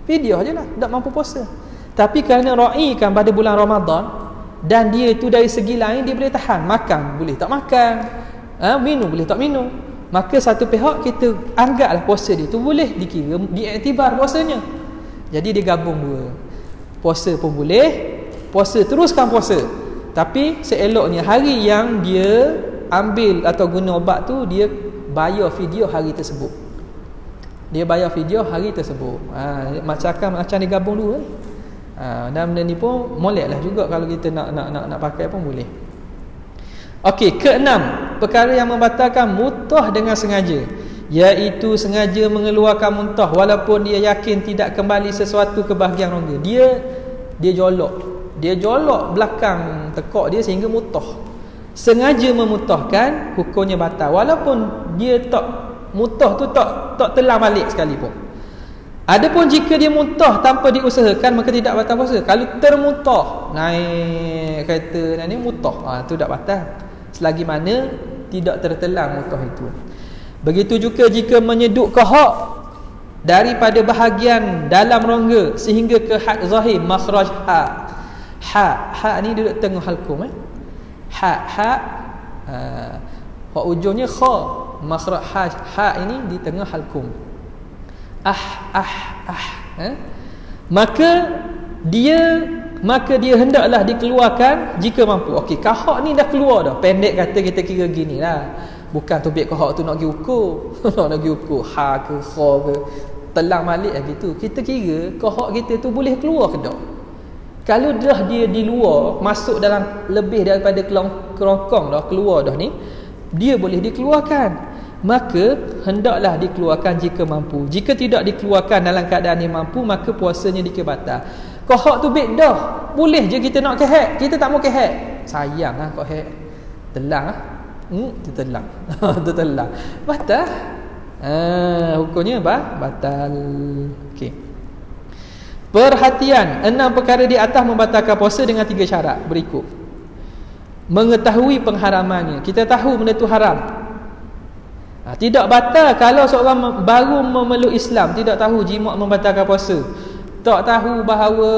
Fidyah je lah, tak mampu puasa. Tapi kerana ra'ikan pada bulan Ramadan, dan dia itu dari segi lain dia boleh tahan, makan boleh tak makan, minum boleh tak minum, maka satu pihak kita anggaplah puasa dia tu boleh dikira, diiktibar puasanya. Jadi dia gabung dua. Puasa pun boleh, puasa teruskan puasa, tapi seeloknya hari yang dia ambil atau guna ubat tu dia bayar fidyah hari tersebut. Macam dia gabung dua ni. Dan benda ni pun molek lah juga kalau kita nak pakai pun boleh. Okey, keenam, perkara yang membatalkan muntah dengan sengaja, iaitu sengaja mengeluarkan muntah walaupun dia yakin tidak kembali sesuatu ke bahagian rongga. Dia jolok belakang tekak dia sehingga muntah. Sengaja memuntahkan, hukumnya batal walaupun dia tak muntah tu tak telan balik sekalipun. Adapun jika dia muntah tanpa diusahakan, maka tidak batal puasa. Kalau termuntah, naik kereta ni muntah, tu tak batal selagi mana tidak tertelan muntah itu. Begitu juga jika menyeduk kahak daripada bahagian dalam rongga sehingga ke had zahir, makhraj ha ni duduk tengah halkum, ha ujungnya kha, makhraj ha ini di tengah halkum. Maka dia hendaklah dikeluarkan jika mampu. Okey, kahak ni dah keluar dah. Pendek kata kita kira gini lah. Bukan tubik kahak tu nak pergi ukur. Nak pergi ukur ha ke kha ke, telang balik lah gitu. Kita kira kahak kita tu boleh keluar ke tak? Kalau dah dia di luar, masuk dalam lebih daripada kerongkong dah, keluar dah ni, dia boleh dikeluarkan. Maka hendaklah dikeluarkan jika mampu. Jika tidak dikeluarkan dalam keadaan yang mampu, maka puasanya dikira batal. Kahak tu beg dah, boleh je kita nak kehat, kita tak mau kehat, sayang lah kahak, telang lah, telang telang, batal. Hukumnya batal. Okey. Perhatian, 6 perkara di atas membatalkan puasa dengan 3 syarat berikut. Mengetahui pengharamannya, kita tahu benda tu haram. Tidak batal kalau seorang baru memeluk Islam, tidak tahu jimat membatalkan puasa, tak tahu bahawa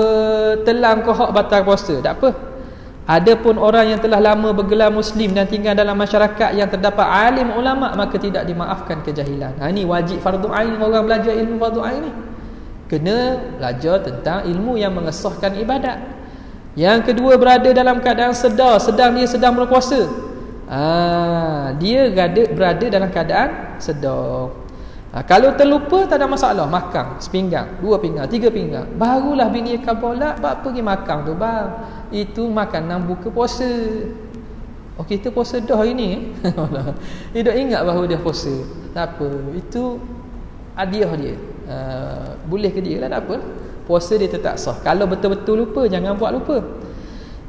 telang kahak batal puasa, tak apa. Adapun orang yang telah lama bergelar Muslim dan tinggal dalam masyarakat yang terdapat alim ulama, maka tidak dimaafkan kejahilan. Ini wajib fardu ain orang belajar ilmu fardu ain ni. Kena belajar tentang ilmu yang mengesahkan ibadat. Yang kedua, berada dalam keadaan sedang dia sedang berpuasa. Dia berada dalam keadaan sedar. Kalau terlupa tak ada masalah, makan sepinggang, 2 pinggang, 3 pinggang, barulah bini akan bolak, bab pergi makan tu bang. Itu makanan buka puasa. Kita puasa dah hari ni. Dia tak ingat bahawa dia puasa. Tak apa, itu hadiah dia. Boleh ke dia lah, tak apa. Puasa dia tetap sah. Kalau betul-betul lupa, jangan buat lupa.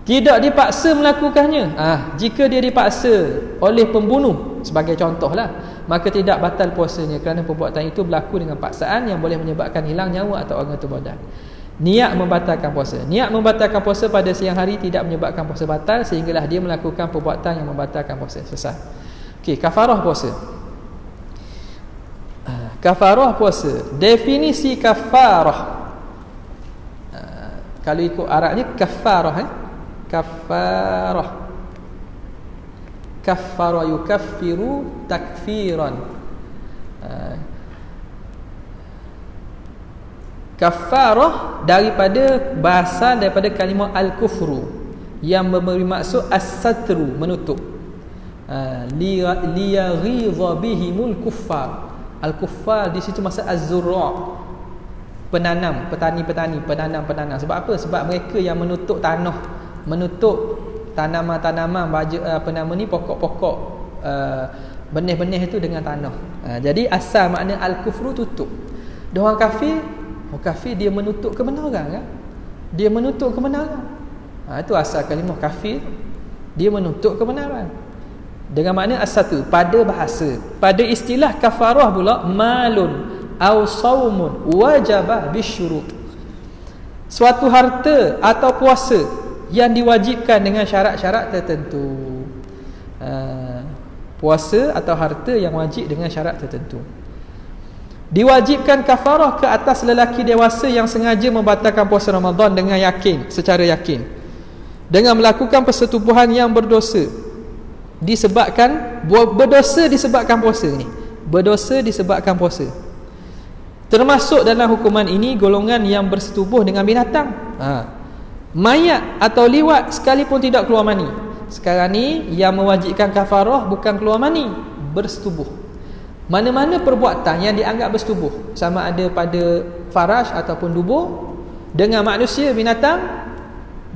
Tidak dipaksa melakukannya. Jika dia dipaksa oleh pembunuh sebagai contohlah, maka tidak batal puasanya kerana perbuatan itu berlaku dengan paksaan yang boleh menyebabkan hilang nyawa atau organ tubuh badan. Niat membatalkan puasa. Niat membatalkan puasa pada siang hari tidak menyebabkan puasa batal sehinggalah dia melakukan perbuatan yang membatalkan puasa. Selesai. Okey, kafarah puasa. Kafarah puasa. Definisi kafarah. Kalau ikut Arabnya kafarah, kafarah. Kaffara yukaffiru takfiran. Kafarah daripada bahasa daripada kalimah al-kufru yang memberi maksud as-satru, menutup. Liyaghidha bihimul kuffar. Al-kuffar di situ maksud az-zurra', penanam, petani-petani, penanam-penanam. Sebab apa? Sebab mereka yang menutup tanah, menutup tanaman-tanaman, pokok-pokok, benih-benih itu dengan tanah. Jadi asal makna al-kufru tutup. Orang kafir, kafir dia menutup kebenaran kan? Dia menutup kebenaran. Itu asal kalimah kafir, dia menutup kebenaran. Dengan makna as-satu pada bahasa. Pada istilah kafarah pula malun au saumun wajabah bisyurut. Suatu harta atau puasa yang diwajibkan dengan syarat-syarat tertentu. Puasa atau harta yang wajib dengan syarat tertentu. Diwajibkan kafarah ke atas lelaki dewasa yang sengaja membatalkan puasa Ramadan dengan yakin, secara yakin, dengan melakukan persetubuhan yang berdosa disebabkan puasa ni. Berdosa disebabkan puasa. Termasuk dalam hukuman ini golongan yang bersetubuh dengan binatang, mayat atau liwat sekalipun tidak keluar mani. Sekarang ni yang mewajibkan kafarah bukan keluar mani, bersetubuh. Mana-mana perbuatan yang dianggap bersetubuh, sama ada pada faraj ataupun dubur, dengan manusia, binatang,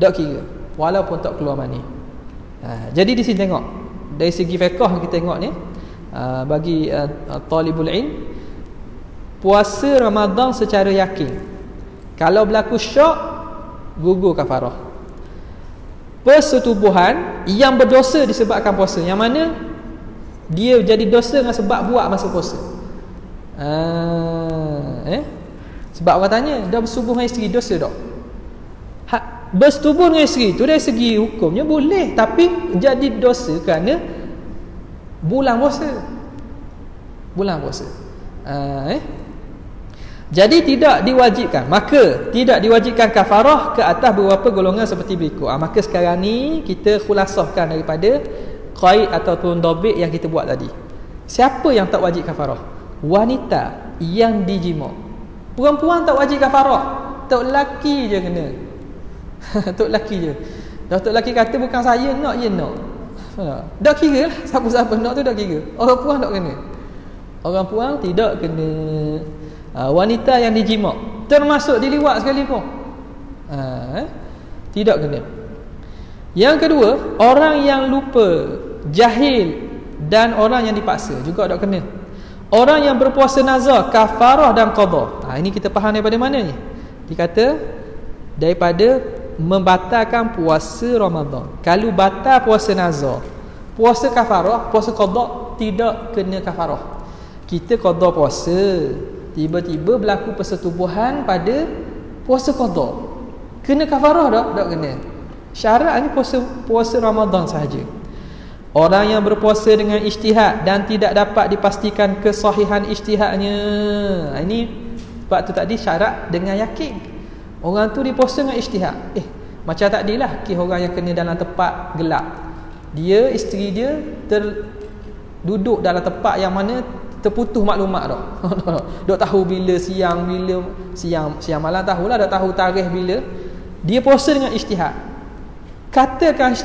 tak kira, walaupun tak keluar mani. Jadi di sini tengok, dari segi fiqh kita tengok ni, bagi talibul ilm, puasa Ramadan secara yakin, kalau berlaku syak, gugur kafarah. Persetubuhan yang berdosa disebabkan puasa, yang mana dia jadi dosa dengan sebab buat masa puasa. Sebab orang tanya, dah bersetubuh dengan isteri dosa tak? Bersetubuh dengan isteri tu dari segi hukumnya boleh, tapi jadi dosa kerana bulan puasa. Jadi tidak diwajibkan, maka tidak diwajibkan kafarah ke atas beberapa golongan seperti berikut. Maka sekarang ni kita khulasahkan daripada qaid ataupun dhabit yang kita buat tadi. Siapa yang tak wajib kafarah? Wanita yang dijima'. Perempuan tak wajib kafarah, tok lelaki je kena. Tok lelaki je. Dah tok lelaki kata bukan saya nak, je nak. Dah kira lah, siapa-siapa nak tu dah kira. Orang puan tak kena. Orang puan tidak kena. Wanita yang dijima', termasuk diliwat sekalipun, tidak kena. Yang kedua, orang yang lupa, jahil, dan orang yang dipaksa juga tak kena. Orang yang berpuasa nazar, kafarah dan qadha. Ini kita faham daripada mana ni? Dikata daripada membatalkan puasa Ramadan. Kalau batal puasa nazar, puasa kafarah, puasa qadha, tidak kena kafarah. Kita qadha puasa, tiba-tiba berlaku persetubuhan pada puasa qadha, kena kafarah tak kena. Syaratnya puasa Ramadan sahaja. Orang yang berpuasa dengan ijtihad dan tidak dapat dipastikan kesahihan ijtihadnya, ini sebab tu tadi syarat dengan yakin. Orang tu dipuasa dengan ijtihad. Macam tadilah orang yang kena dalam tempat gelap, dia, isteri dia duduk dalam tempat yang mana terputus maklumat dah. Dok tahu bila siang malam tahulah, dah tahu tarikh bila. Dia puasa dengan ijtihad. Katakan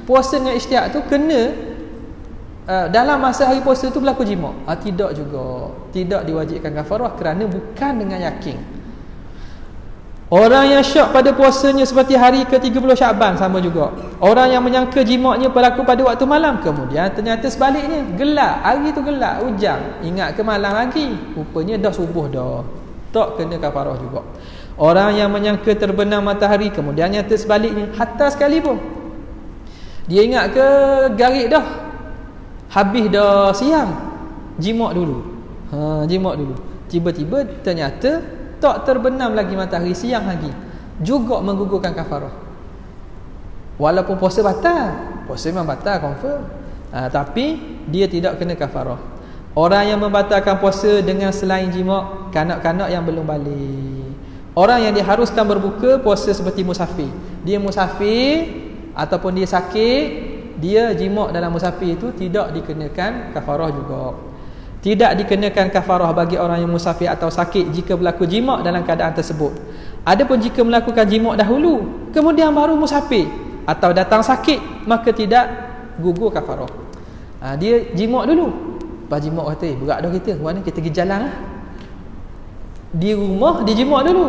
puasa dengan ijtihad tu kena dalam masa hari puasa tu berlaku jima'. Tidak juga. Tidak diwajibkan kafarah kerana bukan dengan yakin. Orang yang syak pada puasanya seperti hari ke-30 Syaban sama juga. Orang yang menyangka jima'nya berlaku pada waktu malam, kemudian ternyata sebaliknya, gelap, hari tu gelap, hujan, ingat ke malam lagi, rupanya dah subuh dah, tak kena kafarah juga. Orang yang menyangka terbenam matahari, kemudian nyata sebaliknya, hatta sekalipun dia ingat ke garik dah, habis dah siang, jima' dulu, tiba-tiba ternyata tak terbenam lagi matahari, siang lagi, juga menggugurkan kafarah. Walaupun puasa batal, puasa memang batal confirm, tapi dia tidak kena kafarah. Orang yang membatalkan puasa dengan selain jima', kanak-kanak yang belum balik. Orang yang diharuskan berbuka puasa seperti musafir. Dia musafir ataupun dia sakit, dia jima' dalam musafir itu tidak dikenakan kafarah juga. Tidak dikenakan kafarah bagi orang yang musafir atau sakit jika berlaku jima' dalam keadaan tersebut. Adapun jika melakukan jima' dahulu kemudian baru musafir atau datang sakit, maka tidak gugur kafarah. Dia jima' dulu. Lepas jima' kata, berat dah kita, mana kita pergi jalan lah. Di rumah dia jima' dulu,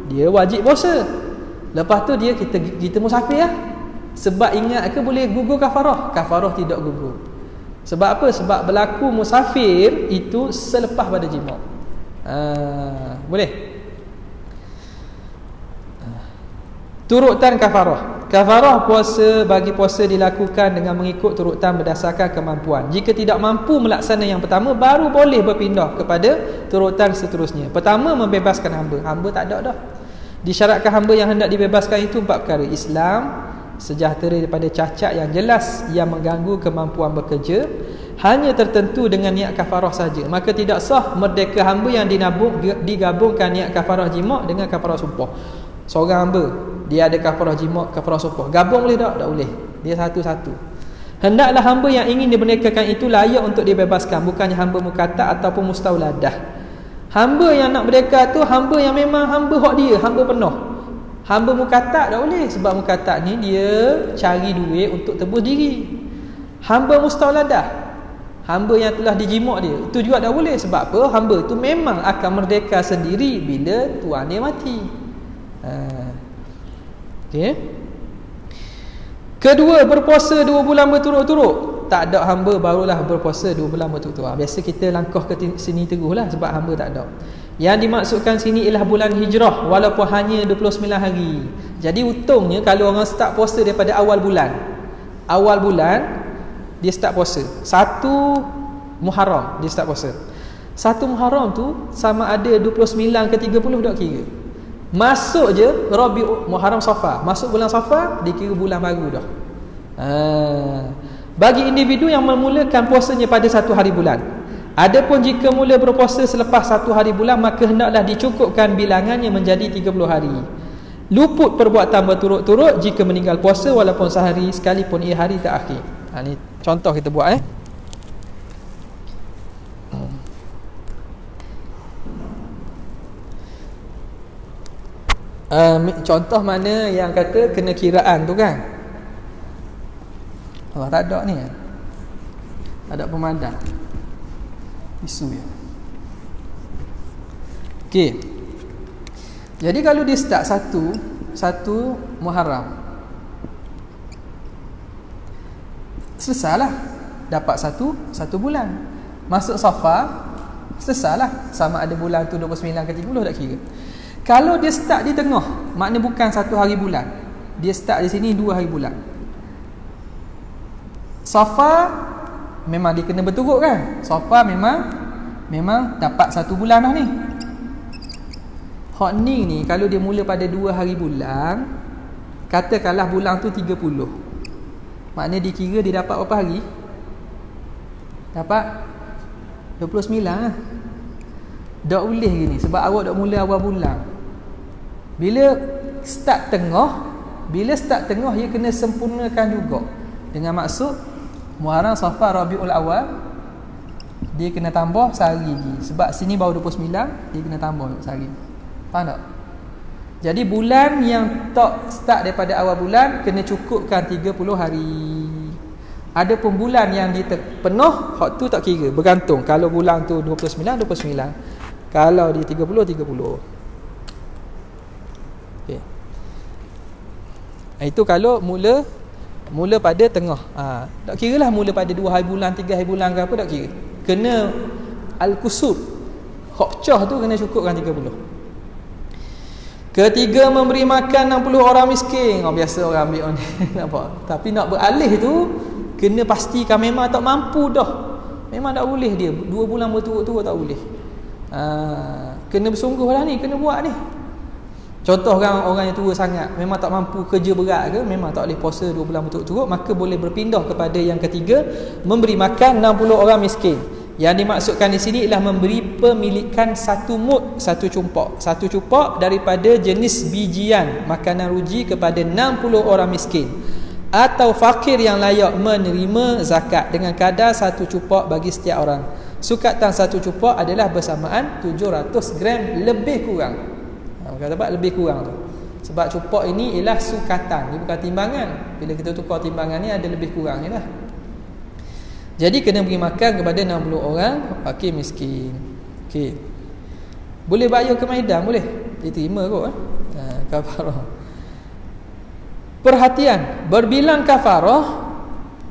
dia wajib puasa. Lepas tu kita musafir lah. Sebab ingat ke boleh gugur kafarah? Kafarah tidak gugur. Sebab apa? Sebab berlaku musafir itu selepas pada jima'. Boleh? Turutan kafarah. Kafarah puasa bagi puasa dilakukan dengan mengikut turutan berdasarkan kemampuan. Jika tidak mampu melaksanakan yang pertama, baru boleh berpindah kepada turutan seterusnya. Pertama, membebaskan hamba. Hamba tak ada dah. Disyaratkan hamba yang hendak dibebaskan itu 4 perkara. Islam, sejahtera daripada cacat yang jelas yang mengganggu kemampuan bekerja, hanya tertentu dengan niat kafarah saja, maka tidak sah merdeka hamba yang digabungkan niat kafarah jima' dengan kafarah sumpah. Seorang hamba dia ada kafarah jima', kafarah sumpah, gabung boleh tak? Tak boleh. Dia satu-satu. Hendaklah hamba yang ingin dimerdekakan itu layak untuk dibebaskan, bukannya hamba mukatab ataupun mustauladah. Hamba yang nak merdeka tu hamba yang memang hamba hak dia, hamba penuh. Hamba mukatab tak boleh, sebab mukatab ni dia cari duit untuk tebus diri. Hamba mustauladah, hamba yang telah dijima' dia, itu juga tak boleh. Sebab apa? Hamba tu memang akan merdeka sendiri bila tuan dia mati. Okay. Kedua, berpuasa 2 bulan berturut-turut. Tak ada hamba barulah berpuasa 2 bulan berturut-turut. Biasa kita langkah ke sini teruhlah, sebab hamba tak ada. Yang dimaksudkan sini ialah bulan hijrah, walaupun hanya 29 hari. Jadi untungnya kalau orang start puasa daripada awal bulan dia start puasa 1 Muharram, dia start puasa 1 Muharram tu sama ada 29 ke 30 tak kira. Masuk je Muharram Safar, masuk bulan Safar dikira bulan baru dah. Bagi individu yang memulakan puasanya pada 1 hari bulan. Adapun jika mula berpuasa selepas 1 hari bulan, maka hendaklah dicukupkan bilangannya menjadi 30 hari. Luput perbuatan berturut-turut jika meninggal puasa walaupun sehari sekalipun ia hari terakhir. Ni contoh kita buat contoh mana yang kata kena kiraan tu kan. Tak ada ni. Tak ada pemadam. Isu ya. Okey. Jadi kalau dia start 1 Muharram, selesailah, dapat satu bulan. Masuk Safar, selesailah, sama ada bulan tu 29 ke 30 tak kira. Kalau dia start di tengah, makna bukan 1 hari bulan, dia start di sini 2 hari bulan. Safar memang dia kena berturut kan. Safar memang dapat 1 bulan dah ni. Hak ni kalau dia mula pada 2 hari bulan, katakanlah bulan tu 30, maknanya dikira dia dapat berapa hari? Dapat 29 lah. Tak boleh gini, sebab awak dah mula awal bulan. Bila start tengah dia kena sempurnakan juga, dengan maksud Muharram, Safar, Rabiul Awal, dia kena tambah sehari lagi. Sebab sini baru 29, dia kena tambah sehari. Faham tak? Jadi bulan yang tak start daripada awal bulan kena cukupkan 30 hari. Adapun bulan yang penuh, hak tu tak kira, bergantung. Kalau bulan tu 29, kalau dia 30. Okay. Itu kalau mula pada tengah. Tak kira lah mula pada 2 hari bulan, 3 hari bulan ke apa, tak kira. Kena al-kusur, hak pecah tu kena cukupkan 30. Ketiga, memberi makan 60 orang miskin. Biasa orang ambil ni. Nampak? Tapi nak beralih tu kena pastikan memang tak mampu dah. Memang tak boleh dia 2 bulan berturut-turut, tak boleh. Kena bersungguh lah ni, kena buat ni. Contoh orang yang tua sangat, memang tak mampu kerja berat ke, memang tak boleh puasa 2 bulan berturut-turut, maka boleh berpindah kepada yang ketiga, memberi makan 60 orang miskin. Yang dimaksudkan di sini ialah memberi pemilikan satu mud, satu cumpak daripada jenis bijian makanan ruji kepada 60 orang miskin atau fakir yang layak menerima zakat dengan kadar satu cumpak bagi setiap orang. Sukatan satu cumpak adalah bersamaan 700 gram lebih kurang. Kata apa lebih kurang tu? Sebab cumpak ini ialah sukatan, dia bukan timbangan. Bila kita tukar timbangan ni ada lebih kurang je lah. Jadi kena beri makan kepada 60 orang fakir miskin. Okey. Boleh bayar ke Maidan? Boleh. Diterima kot kafarah. Perhatian, berbilang kafarah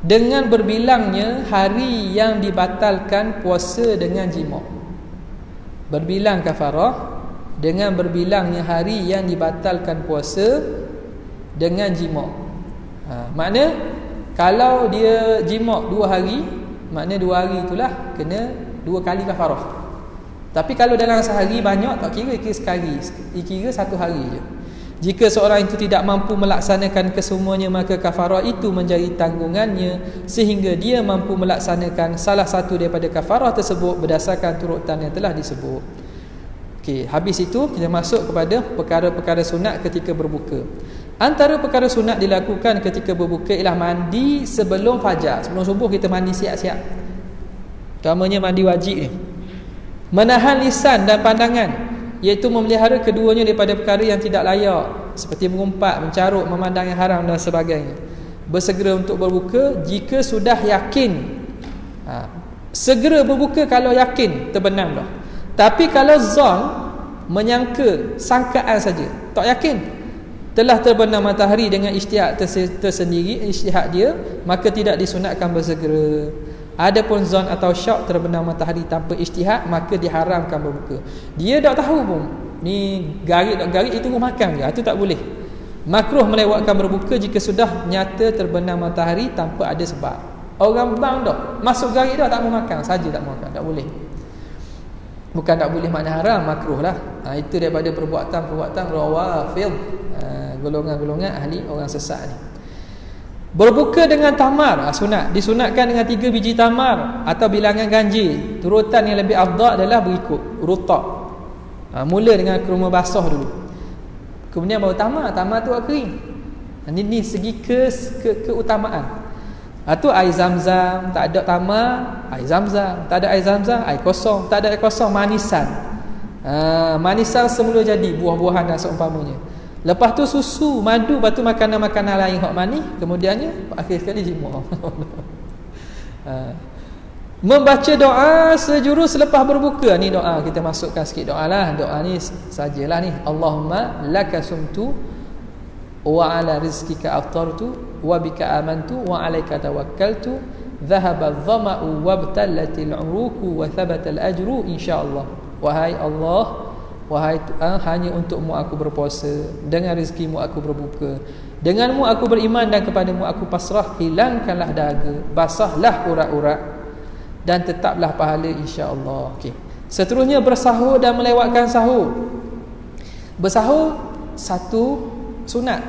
dengan berbilangnya hari yang dibatalkan puasa dengan jima'. Berbilang kafarah dengan berbilangnya hari yang dibatalkan puasa dengan jima'. Makna kalau dia jima' 2 hari, makna 2 hari itulah kena 2 kali kafarah. Tapi kalau dalam sehari banyak, tak kira sekali, kira 1 hari je. Jika seorang itu tidak mampu melaksanakan kesemuanya, maka kafarah itu menjadi tanggungannya sehingga dia mampu melaksanakan salah satu daripada kafarah tersebut berdasarkan turutan yang telah disebut. Okey, habis itu kita masuk kepada perkara-perkara sunat ketika berbuka. Antara perkara sunat dilakukan ketika berbuka ialah mandi sebelum fajar. Sebelum subuh kita mandi siap-siap. Utamanya mandi wajib ni. Menahan lisan dan pandangan, iaitu memelihara keduanya daripada perkara yang tidak layak seperti mengumpat, mencarut, memandang yang haram dan sebagainya. Bersegera untuk berbuka jika sudah yakin. Segera berbuka kalau yakin terbenam dah. Tapi kalau zon, menyangka, sangkaan saja, tak yakin, telah terbenam matahari dengan ijtihad tersendiri, ijtihad dia, maka tidak disunatkan bersegera. Adapun zon atau syak terbenam matahari tanpa ijtihad, maka diharamkan berbuka. Dia tak tahu pun ni garik tak garik, itu pun makan ke, itu tak boleh. Makruh melewatkan berbuka jika sudah nyata terbenam matahari tanpa ada sebab. Orang bang dah masuk garik dah, tak mau makan, saja tak mau makan, tak boleh. Bukan tak boleh makna haram, makruh lah. Itu daripada perbuatan-perbuatan rawafid, golongan-golongan ahli orang sesat ni. Berbuka dengan tamar, sunat. Disunatkan dengan 3 biji tamar atau bilangan ganjil. Turutan yang lebih afdal adalah berikut rutab. Mula dengan kurma basah dulu, kemudian baru tamar. Tamar tu kering. Ini segi keutamaan. Tu air zam-zam, tak ada tamar, air zam-zam. Tak ada air zam-zam, air kosong. Tak ada air kosong, manisan. Manisan semula jadi, buah-buahan dan seumpamanya. Lepas tu susu, madu, lepas tu makanan-makanan lain hak manis. Kemudiannya akhir sekali jima'. Membaca doa sejurus selepas berbuka. Ni doa, kita masukkan sikit doa lah. Doa ni sajalah ni. Allahumma laka sumtu wa ala rizkika aftartu wa bika amantu wa alaika tawakkaltu dhahaba adh-dhama'u wabtallatil 'uruqu wa thabata al-ajru insyaallah. Wahai Allah, wahai hanya untukmu aku berpuasa, dengan rezekimu aku berbuka, denganmu aku beriman dan kepadamu aku pasrah. Hilangkanlah dahaga, basahlah urat-urat, dan tetaplah pahala insya-Allah. Okey. Seterusnya bersahur dan melewatkan sahur. Bersahur satu sunat.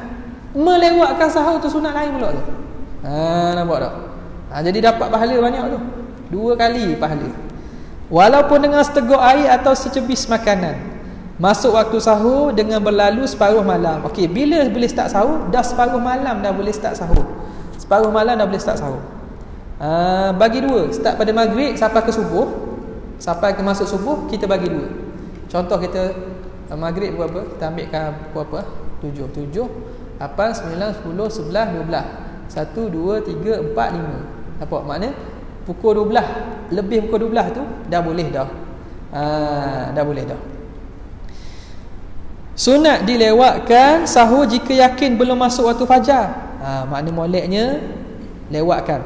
Melewatkan sahur tu sunat lain pula tu. Nampak tak? Jadi dapat pahala banyak tu. 2 kali pahala. Walaupun dengan seteguk air atau secebis makanan. Masuk waktu sahur dengan berlalu separuh malam. Okey, bila boleh start sahur? Dah separuh malam dah boleh start sahur. Separuh malam dah boleh start sahur. Bagi 2, start pada maghrib sampai ke subuh. Sampai ke masuk subuh kita bagi 2. Contoh kita maghrib berapa? Kita ambilkan berapa? 7, 8, 9, 10, 11, 12. 1, 2, 3, 4, 5. Nampak makna? Pukul 12, lebih pukul 12 tu dah boleh dah. Dah boleh dah. Sunat dilewatkan sahur jika yakin belum masuk waktu fajar. Makna moleknya lewatkan.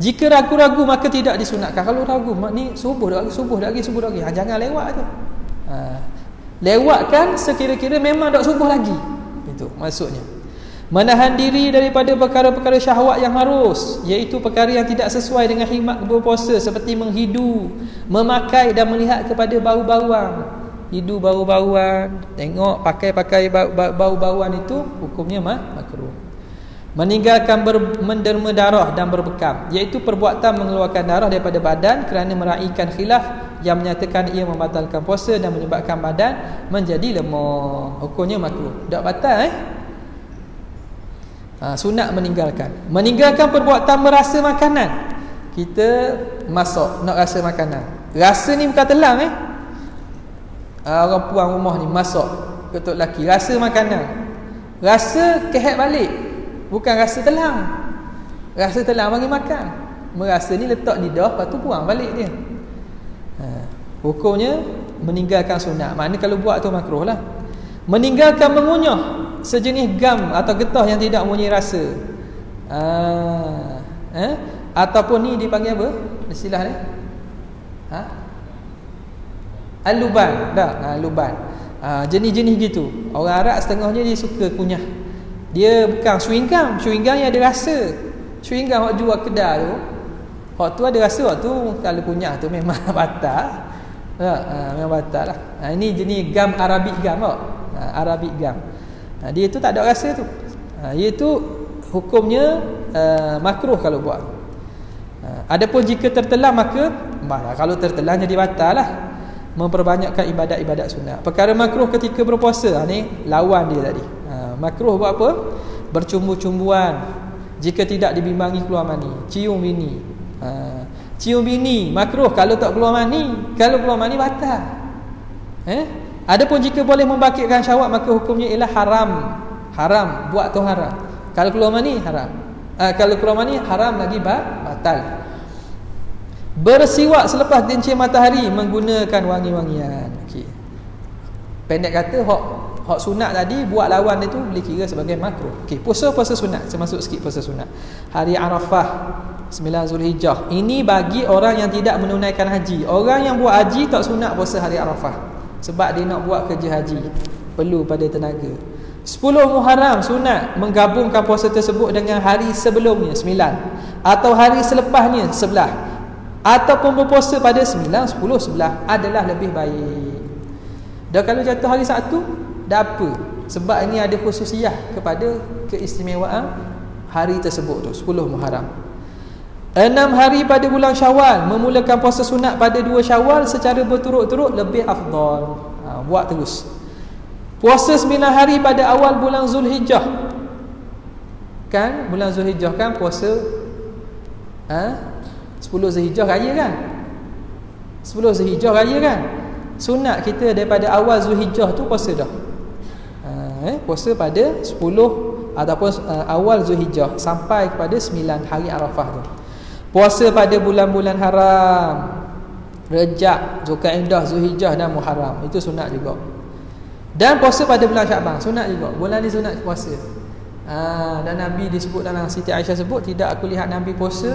Jika ragu-ragu maka tidak disunatkan. Kalau ragu, ni subuh dah lagi. Jangan lewat tu. Lewatkan sekira-kira memang dah subuh lagi. Itu maksudnya. Menahan diri daripada perkara-perkara syahwat yang harus, iaitu perkara yang tidak sesuai dengan hikmat berpuasa, seperti menghidu, memakai dan melihat kepada bau-bauan. hidu bau-bauan, tengok pakai bau-bauan itu hukumnya makruh. Meninggalkan menderma darah dan berbekam, iaitu perbuatan mengeluarkan darah daripada badan kerana meraihkan khilaf yang menyatakan ia membatalkan puasa dan menyebabkan badan menjadi lemah. Hukumnya makruh. Tak batal sunat meninggalkan perbuatan merasa makanan. Kita masak nak rasa makanan. Rasa ni bukan telang orang puan rumah ni masak ketuk lelaki rasa makanan. Rasa kehet balik. Bukan rasa telang. Rasa telang bagi makan. Merasa ni letak lidah, lepas tu buang balik dia. Hukumnya meninggalkan sunat. Maknanya kalau buat tu makruh lah. Meninggalkan mengunyah sejenis gam atau getah yang tidak mempunyai rasa. Ataupun ni dipanggil apa? Istilah ni? Al-luban. Luban. Jenis-jenis gitu. Orang Arab setengahnya dia suka kunyah. Dia bukan chewing gum yang ada rasa. Chewing gum yang jual kedai tu, hak tu ada rasa, hak tu kalau kunyah tu memang batal. Memang batal lah. Ini jenis gum Arabic gum Arabic gum. Dia tu tak ada rasa tu. Iaitu hukumnya makruh kalau buat. Adapun jika tertelan maka kalau tertelan jadi batal lah. Memperbanyakkan ibadat-ibadat sunat. Perkara makruh ketika berpuasa, ni lawan dia tadi. Makruh buat apa? Bercumbu-cumbuan jika tidak dibimbangi keluar mani. Cium bini. Cium bini makruh kalau tak keluar mani. Kalau keluar mani batal. Adapun jika boleh membangkitkan syahwat maka hukumnya ialah haram. Buat tu haram. Kalau keluar mani haram. Kalau keluar mani haram lagi batal. Bersiwak selepas cincin matahari menggunakan wangi-wangian. Okey. Pendek kata hak sunat tadi buat lawan itu boleh kira sebagai makruh. Okey, puasa sunat, saya masuk sikit puasa sunat. Hari Arafah 9 Zulhijjah. Ini bagi orang yang tidak menunaikan haji. Orang yang buat haji tak sunat puasa hari Arafah sebab dia nak buat kerja haji. Perlu pada tenaga. 10 Muharram sunat menggabungkan puasa tersebut dengan hari sebelumnya 9 atau hari selepasnya 11. Ataupun berpuasa pada 9, 10, 11 adalah lebih baik. Dan kalau jatuh hari Sabtu, dah apa? Sebab ini ada khususiyah kepada keistimewaan hari tersebut tu, 10 Muharram. 6 hari pada bulan Syawal, memulakan puasa sunat pada 2 Syawal secara berturut-turut lebih afdal. Buat terus. Puasa 9 hari pada awal bulan Zulhijjah. Kan bulan Zulhijjah kan puasa 10 Zulhijjah raya kan? 10 Zulhijjah raya kan? Sunat kita daripada awal Zulhijjah tu puasa dah. Puasa pada 10 ataupun awal Zulhijjah sampai kepada 9 hari Arafah tu. Puasa pada bulan-bulan haram, Rejab, Zulkaidah, Zulhijjah dan Muharram. Itu sunat juga. Dan puasa pada bulan Syakban, sunat juga. Bulan ni sunat puasa. Dan Nabi disebut dalam Siti Aisyah sebut, tidak aku lihat Nabi puasa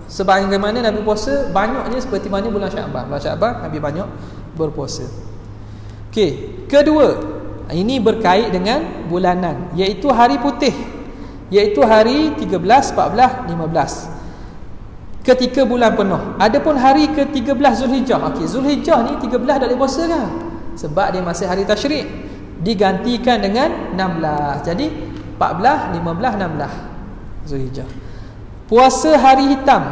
sebagaimana Nabi puasa banyaknya seperti mana bulan Syakban. Bulan Syakban Nabi banyak berpuasa. Okey, kedua, ini berkait dengan bulanan, iaitu hari putih, iaitu hari 13, 14, 15 ketika bulan penuh. Adapun hari ke-13 Zulhijjah. Okey, Zulhijjah ni 13 dah boleh puasa kan? Sebab dia masih hari tasyrik. Digantikan dengan 16. Jadi 14, 15, 16 Zulhijjah. Puasa hari hitam,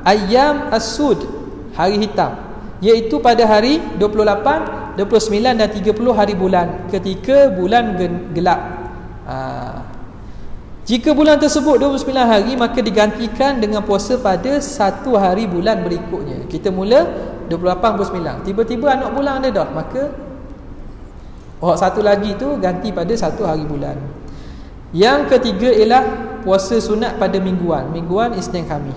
Ayyam As-Sud, hari hitam, iaitu pada hari 28, 29 dan 30 hari bulan ketika bulan gelap. Jika bulan tersebut 29 hari, maka digantikan dengan puasa pada satu hari bulan berikutnya. Kita mula 28, 29, tiba-tiba anak bulan ada dah, maka satu lagi tu ganti pada satu hari bulan. Yang ketiga ialah puasa sunat pada mingguan. Mingguan Isnin Khamis.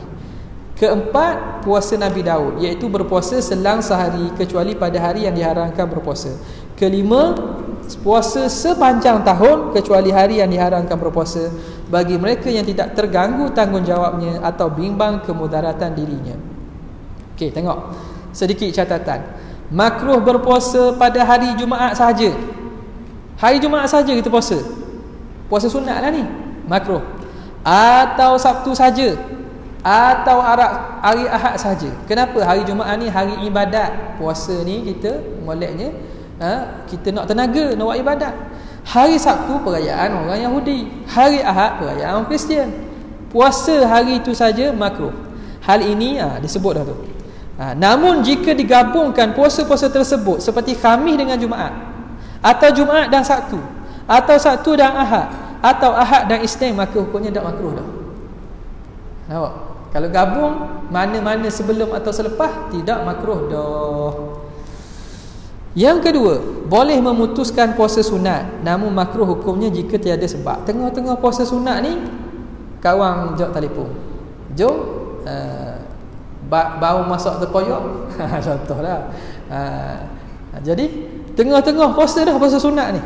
Keempat, puasa Nabi Daud, iaitu berpuasa selang sehari kecuali pada hari yang diharamkan berpuasa. Kelima, puasa sepanjang tahun kecuali hari yang diharamkan berpuasa bagi mereka yang tidak terganggu tanggungjawabnya atau bimbang kemudaratan dirinya. Okey, tengok sedikit catatan. Makruh berpuasa pada hari Jumaat sahaja. Hari Jumaat saja kita puasa. Puasa sunat lah ni, makruh. Atau Sabtu saja, atau hari Ahad saja. Kenapa? Hari Jumaat ni hari ibadat. Puasa ni kita moleknya kita nak tenaga, nak buat ibadat. Hari Sabtu perayaan orang Yahudi, hari Ahad perayaan orang Kristian. Puasa hari itu saja makruh. Hal ini disebut dah tu. Namun jika digabungkan puasa-puasa tersebut seperti Khamis dengan Jumaat, atau Jumaat dan Sabtu, atau Sabtu dan Ahad, atau Ahad dan Isnin, maka hukumnya tak makruh dah. Nampak? Kalau gabung mana-mana sebelum atau selepas, tidak makruh dah. Yang kedua, boleh memutuskan puasa sunat, namun makruh hukumnya jika tiada sebab. Tengah-tengah puasa sunat ni, kawan jom telefon, jom baru masuk terkoyak. Contohlah. Jadi tengah-tengah puasa dah, puasa sunat ni,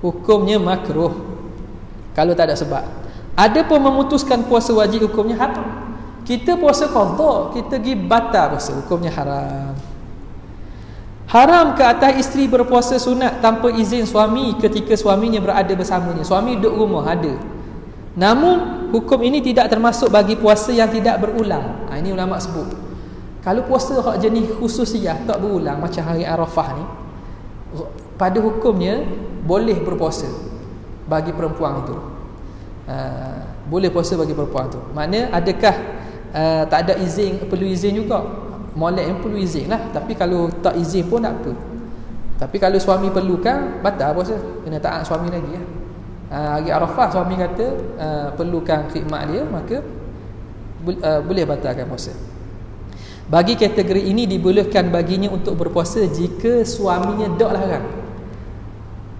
hukumnya makruh kalau tak ada sebab. Ada pun memutuskan puasa wajib, hukumnya haram. Kita puasa qada, kita pergi batal puasa, hukumnya haram. Haram ke atas isteri berpuasa sunat tanpa izin suami ketika suaminya berada bersamanya. Suami duduk rumah ada, namun hukum ini tidak termasuk bagi puasa yang tidak berulang. Ini ulama sebut, kalau puasa hak jenis khususiyah tak berulang macam hari Arafah ni, pada hukumnya boleh berpuasa bagi perempuan itu. Boleh puasa bagi perempuan tu. Makna adakah tak ada izin, perlu izin juga? Molek yang perlu izin lah. Tapi kalau tak izin pun tak apa. Tapi kalau suami perlukan, batal puasa, kena taat suami lagi lah. Hari Arafah suami kata perlukan khidmat dia, maka boleh batalkan puasa. Bagi kategori ini dibolehkan baginya untuk berpuasa jika suaminya dok larang.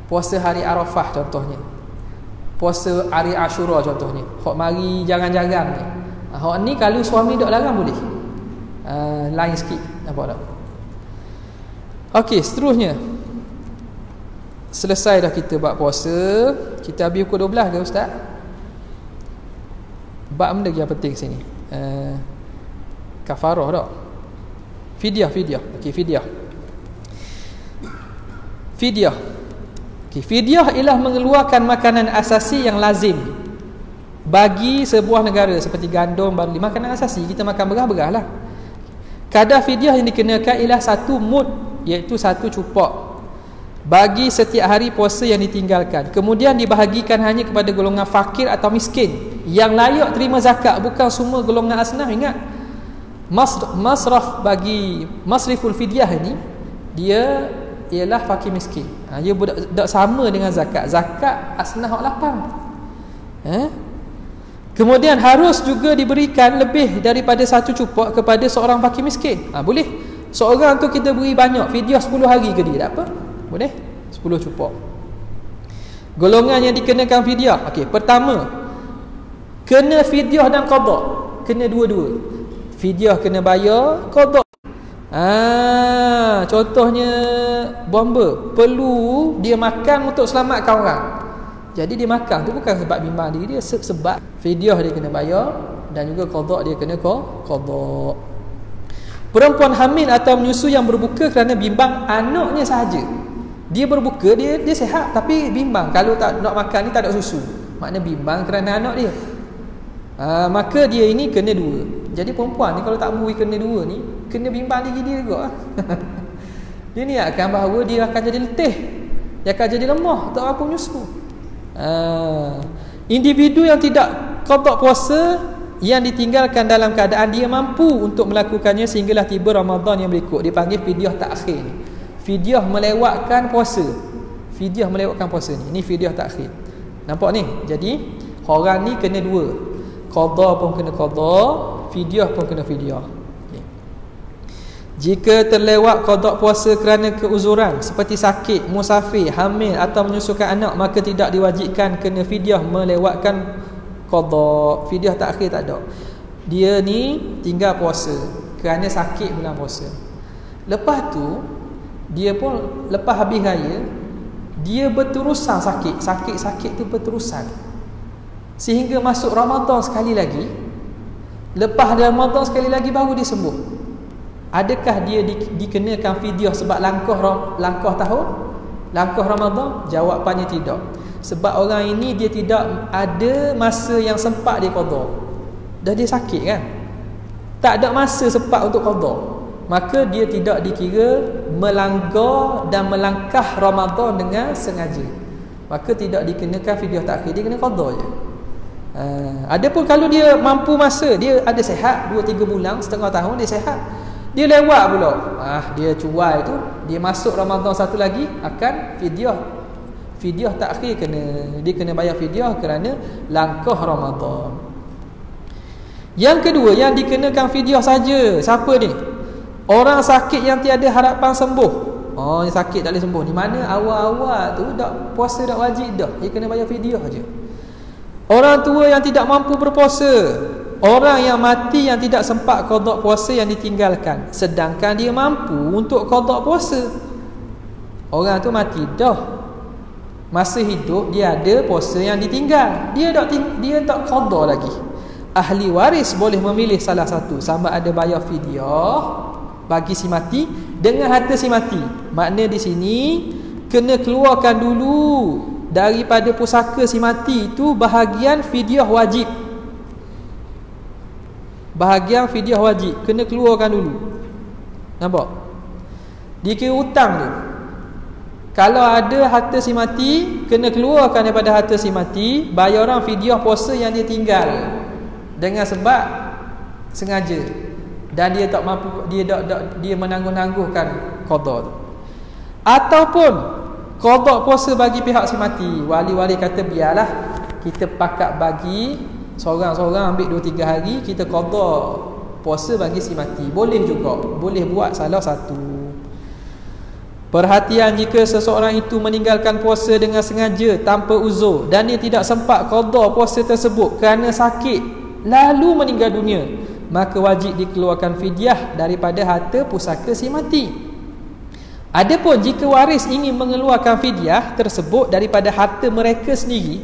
Puasa hari Arafah contohnya, puasa hari Ashura contohnya, hok mari jarang-jarang ni, hok ni kalau suami dok larang boleh. Lain sikit, nampak tak? Okey, seterusnya selesai dah kita bab puasa. Kita habis pukul 12 ke ustaz? Bab benda yang penting sini, kafarah tak? Fidyah. Okey, fidyah. Okey, fidyah ialah mengeluarkan makanan asasi yang lazim bagi sebuah negara seperti gandum, barley, makanan asasi. Kita makan berah-berah lah. Kadar fidyah yang dikenakan ialah 1 mud, iaitu 1 cupak bagi setiap hari puasa yang ditinggalkan. Kemudian dibahagikan hanya kepada golongan fakir atau miskin yang layak terima zakat, bukan semua golongan asnaf. Ingat, masraf bagi masriful fidyah ni, dia ialah fakir miskin. Dia tak sama dengan zakat. Zakat asnaf hak lapang. Kemudian harus juga diberikan lebih daripada 1 cupak kepada seorang fakir miskin. Boleh. Seorang tu kita beri banyak, fidyah 10 hari ke dia, tak apa? Boleh. 10 cupak. Golongan yang dikenakan fidyah. Okey, pertama, kena fidyah dan qada. Kena dua-dua. Fidyah kena bayar, qada. Contohnya bomba, perlu dia makan untuk selamatkan orang. Jadi dia makan tu bukan sebab bimbang diri dia, sebab fidyah dia kena bayar, dan juga qada dia kena qada. Perempuan hamil atau menyusui yang berbuka kerana bimbang anaknya sahaja. Dia berbuka, dia sihat tapi bimbang, kalau tak nak makan ni tak ada susu, maknanya bimbang kerana anak dia. Maka dia ini kena 2. Jadi perempuan ni kalau tak beri kena 2 ni, kena bimbang diri dia juga. Dia ni akan bahawa dia akan jadi letih, dia akan jadi lemah, tak apa menyusu. Individu yang tidak qada puasa yang ditinggalkan dalam keadaan dia mampu untuk melakukannya sehinggalah tiba Ramadan yang berikut, dipanggil fidyah takhir ni. Fidyah melewatkan puasa. Fidyah melewatkan puasa ni. Ini fidyah takhir. Nampak ni? Jadi orang ni kena 2. Qada pun kena qada, fidyah pun kena fidyah. Okay. Jika terlewat qada puasa kerana keuzuran seperti sakit, musafir, hamil atau menyusukan anak, maka tidak diwajibkan kena fidyah melewatkan qada. Fidyah takhir tak ada. Dia ni tinggal puasa kerana sakit bulan puasa. Lepas tu dia pun lepas habis raya, dia berterusan sakit tu berterusan sehingga masuk Ramadan sekali lagi. Lepas Ramadan sekali lagi baru dia sembuh. Adakah dia dikenakan fidyah sebab langkah tahun, langkah Ramadan? Jawapannya tidak. Sebab orang ini dia tidak ada masa yang sempat dia qada. Dah dia sakit kan, tak ada masa sempat untuk qada, maka dia tidak dikira melanggar dan melangkah Ramadan dengan sengaja, maka tidak dikenakan fidyah takhir, dia kena qada je. Adapun kalau dia mampu masa, dia ada sihat 2-3 bulan, setengah tahun dia sihat, dia lewat pula, dia cuai tu, dia masuk Ramadan satu lagi, akan fidyah takhir, dia kena bayar fidyah kerana langkah Ramadan. Yang kedua, yang dikenakan fidyah saja, siapa ni? Orang sakit yang tiada harapan sembuh. Yang sakit tak boleh sembuh, di mana awal-awal tu dak puasa dak wajib dah, dia kena bayar fidyah je. Orang tua yang tidak mampu berpuasa, orang yang mati yang tidak sempat qada puasa yang ditinggalkan, sedangkan dia mampu untuk qada puasa. Orang tu mati dah, masa hidup dia ada puasa yang ditinggal, dia tak qada lagi. Ahli waris boleh memilih salah satu, sama ada bayar fidyah bagi si mati dengan harta si mati. Makna di sini kena keluarkan dulu daripada pusaka si mati itu bahagian fidyah wajib. Bahagian fidyah wajib kena keluarkan dulu. Nampak? Dikira hutang tu. Kalau ada harta si mati, kena keluarkan daripada harta si mati bayaran fidyah puasa yang dia tinggal dengan sebab sengaja, dan dia tak mampu, dia menangguh-nangguhkan qada tu. Ataupun qada puasa bagi pihak si mati, wali-wali kata biarlah kita pakat bagi seorang-seorang ambil 2-3 hari, kita qada puasa bagi si mati, boleh juga, boleh buat salah satu. Perhatian, jika seseorang itu meninggalkan puasa dengan sengaja tanpa uzur dan dia tidak sempat qada puasa tersebut kerana sakit lalu meninggal dunia, maka wajib dikeluarkan fidyah daripada harta pusaka si mati. Adapun jika waris ingin mengeluarkan fidyah tersebut daripada harta mereka sendiri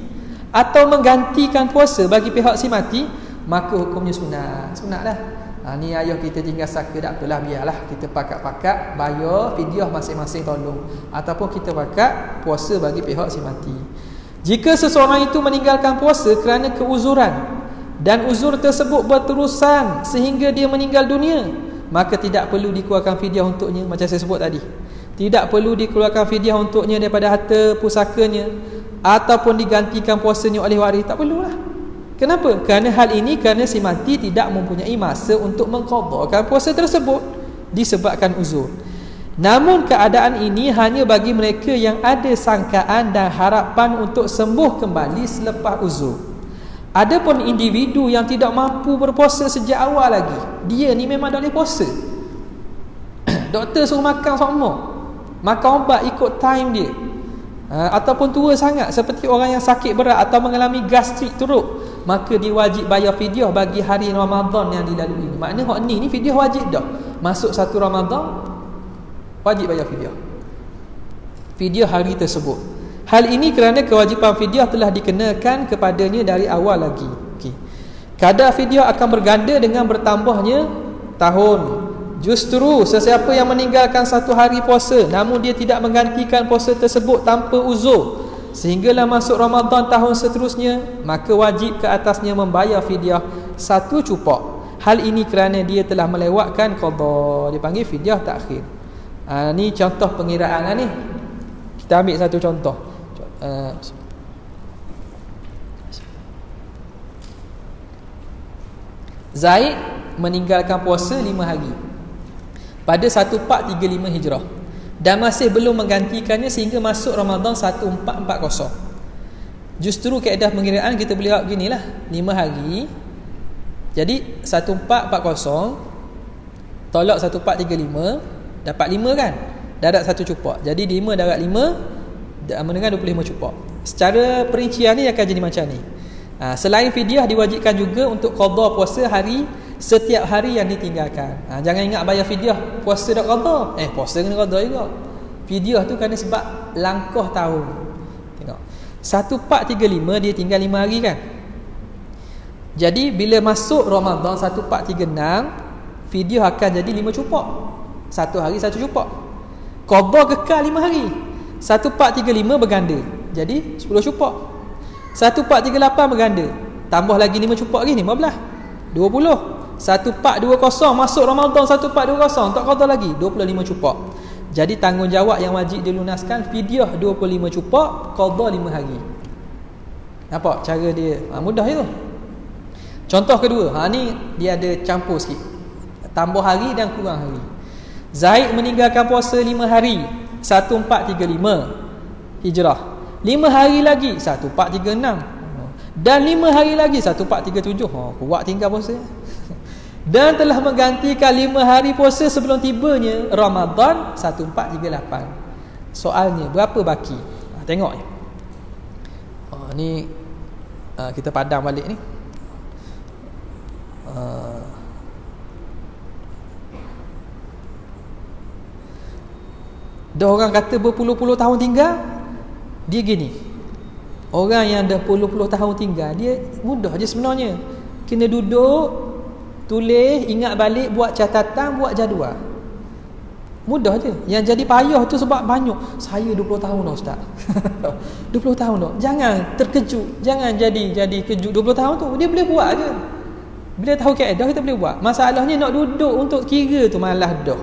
atau menggantikan puasa bagi pihak si mati, maka hukumnya sunatlah. Ni ayah kita tinggal saka, tak apalah, biarlah kita pakat-pakat bayar fidyah masing-masing tolong, ataupun kita pakat puasa bagi pihak si mati. Jika seseorang itu meninggalkan puasa kerana keuzuran dan uzur tersebut berterusan sehingga dia meninggal dunia, maka tidak perlu dikeluarkan fidyah untuknya. Macam saya sebut tadi, tidak perlu dikeluarkan fidyah untuknya daripada harta pusakanya ataupun digantikan puasanya oleh waris, tak perlulah. Kenapa? Kerana hal ini kerana si mati tidak mempunyai masa untuk mengqadakan puasa tersebut disebabkan uzur. Namun keadaan ini hanya bagi mereka yang ada sangkaan dan harapan untuk sembuh kembali selepas uzur. Adapun individu yang tidak mampu berpuasa sejak awal lagi, dia ni memang tak boleh puasa. Doktor suruh makan semua, makan ubat ikut time dia, ataupun tua sangat seperti orang yang sakit berat atau mengalami gastrik teruk, maka dia wajib bayar fidyah bagi hari Ramadan yang dilalui. Maknanya hak ni fidyah wajib dah. Masuk satu Ramadan wajib bayar fidyah, fidyah hari tersebut. Hal ini kerana kewajipan fidyah telah dikenakan kepadanya dari awal lagi. Kadar fidyah akan berganda dengan bertambahnya tahun. Justru sesiapa yang meninggalkan satu hari puasa namun dia tidak menggantikan puasa tersebut tanpa uzur sehinggalah masuk Ramadan tahun seterusnya, maka wajib ke atasnya membayar fidyah 1 cupak. Hal ini kerana dia telah melewatkan qada, dipanggil fidyah takhir. Ni contoh pengiraan ni. Kita ambil satu contoh. Zaid meninggalkan puasa 5 hari pada 1435 Hijrah dan masih belum menggantikannya sehingga masuk Ramadan 1440. Justru kaedah pengiraan kita boleh buat beginilah, 5 hari. Jadi 1440 tolak 1435 dapat 5 kan? Darat 1 cupak. Jadi 5 darat 5 dengan 25 cupak. Secara perincian ni akan jadi macam ni. Selain fidyah diwajibkan juga untuk qada puasa hari setiap hari yang ditinggalkan. Jangan ingat bayar fidyah puasa dak qada. Puasa kena qada juga. Fidyah tu kerana sebab langkah tahun. Tengok. 1435 dia tinggal 5 hari kan. Jadi bila masuk Ramadan 1436, fidyah akan jadi 5 cupak. 1 hari 1 cupak. Qada kekal 5 hari. 1435 berganda. Jadi 10 cupak. 1438 berganda. Tambah lagi 5 cupak lagi 15. 20. 1420 masuk Ramadan 1420 tak qada lagi 25 cupak. Jadi tanggungjawab yang wajib dilunaskan fidyah 25 cupak, qada 5 hari. Nampak cara dia? Mudah je tu. Contoh kedua, ni dia ada campur sikit. Tambah hari dan kurang hari. Zaid meninggalkan puasa 5 hari 1435 Hijrah. 5 hari lagi 1436. Dan 5 hari lagi 1437. Kuat tinggal puasa. Dan telah menggantikan 5 hari puasa sebelum tibanya Ramadan 1438. Soalnya berapa baki? Tengok ni. Ni kita padam balik ni. Dah orang kata berpuluh-puluh tahun tinggal, dia gini. Orang yang dah puluh-puluh tahun tinggal, dia mudah je sebenarnya. Kena duduk, tulis, ingat balik, buat catatan, buat jadual. Mudah je. Yang jadi payah tu sebab banyak. Saya 20 tahun dah ustaz. 20 tahun dah. Jangan terkejut. Jangan jadi kejut 20 tahun tu. Dia boleh buat je. Bila tahu kaedah kita boleh buat. Masalahnya nak duduk untuk kira tu malah dah.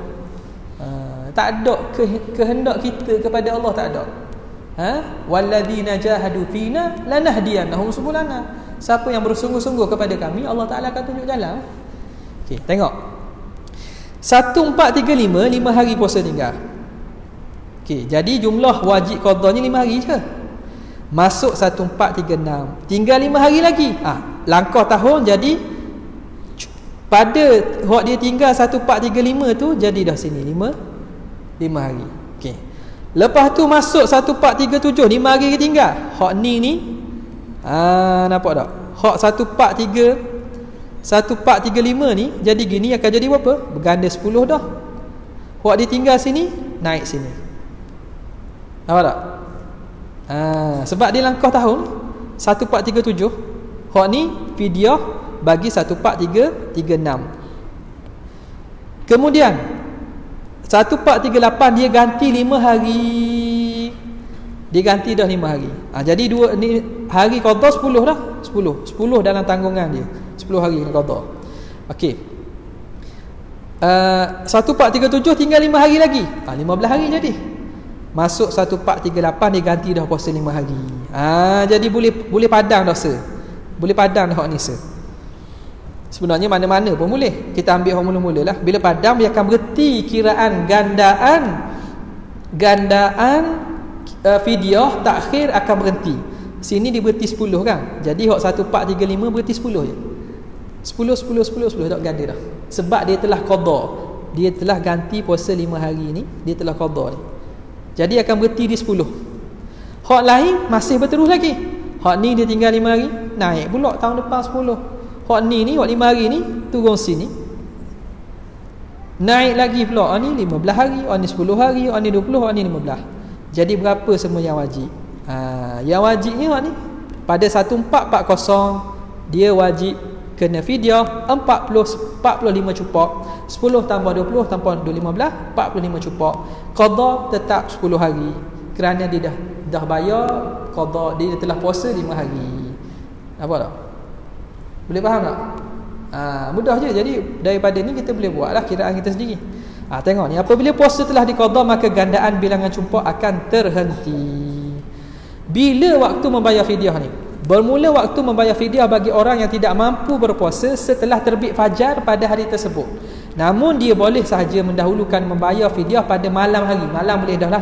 Tak ada kehendak kita kepada Allah, tak ada. Walladzina jahadu fina lanahdiyannahum subulana. Siapa yang bersungguh-sungguh kepada kami, Allah Taala akan tunjuk jalan. Okey, tengok. 1435 5 hari puasa tinggal. Okey, jadi jumlah wajib qadanya 5 hari je. Masuk 1436. Tinggal 5 hari lagi. Langkah tahun jadi pada hak dia tinggal 1435 tu jadi dah sini 5 hari. Okey. Lepas tu masuk 1437 5 hari tinggal. Hak ni nampak tak? Hak 1435 ni jadi gini akan jadi berapa? Berganda 10 dah. Hak dia tinggal sini naik sini. Nampak tak? Sebab dia langkah tahun 1437. Hak ni fidyah bagi 1436. Kemudian 1438 dia ganti 5 hari. Dia ganti dah 5 hari. Jadi dua ni hari qada 10 dah. 10 dalam tanggungan dia. 10 hari qada. Okey. 1437 tinggal 5 hari lagi. 15 hari jadi. Masuk 1438 dia ganti dah puasa 5 hari. Jadi boleh padang dosa. Boleh padang dah hak ni se. Sebenarnya mana-mana pun boleh. Kita ambil hak mula-mula lah. Bila padam dia akan berhenti kiraan gandaan fidyah takhir akan berhenti. Sini dia berhenti 10 kan. Jadi hak 1435 berhenti 10 je. 10 tak ganda dah. Sebab dia telah qada. Dia telah ganti puasa 5 hari ni, dia telah qada ni. Jadi akan berhenti di 10. Hak lain masih berterus lagi. Hak ni dia tinggal 5 hari, naik pula tahun depan 10. Hak ni hak 5 hari ni turun sini. Naik lagi pula. Ni 15 hari, ni 10 hari, ni 20, ni 15. Jadi berapa semua yang wajib? Yang wajibnya hak ni pada 1440 dia wajib kena fidyah 45 cupak. 10 tambah 20 tambah 15 45 cupak. Qada tetap 10 hari. Kerana dia dah bayar qada, dia telah puasa 5 hari. Apa tak? Boleh faham tak? Mudah je. Jadi daripada ni kita boleh buatlah kiraan kita sendiri. Tengok ni, apabila puasa telah diqada maka gandaan bilangan cupak akan terhenti. Bila waktu membayar fidyah ni? Bermula waktu membayar fidyah bagi orang yang tidak mampu berpuasa setelah terbit fajar pada hari tersebut. Namun dia boleh sahaja mendahulukan membayar fidyah pada malam hari. Malam boleh dah lah.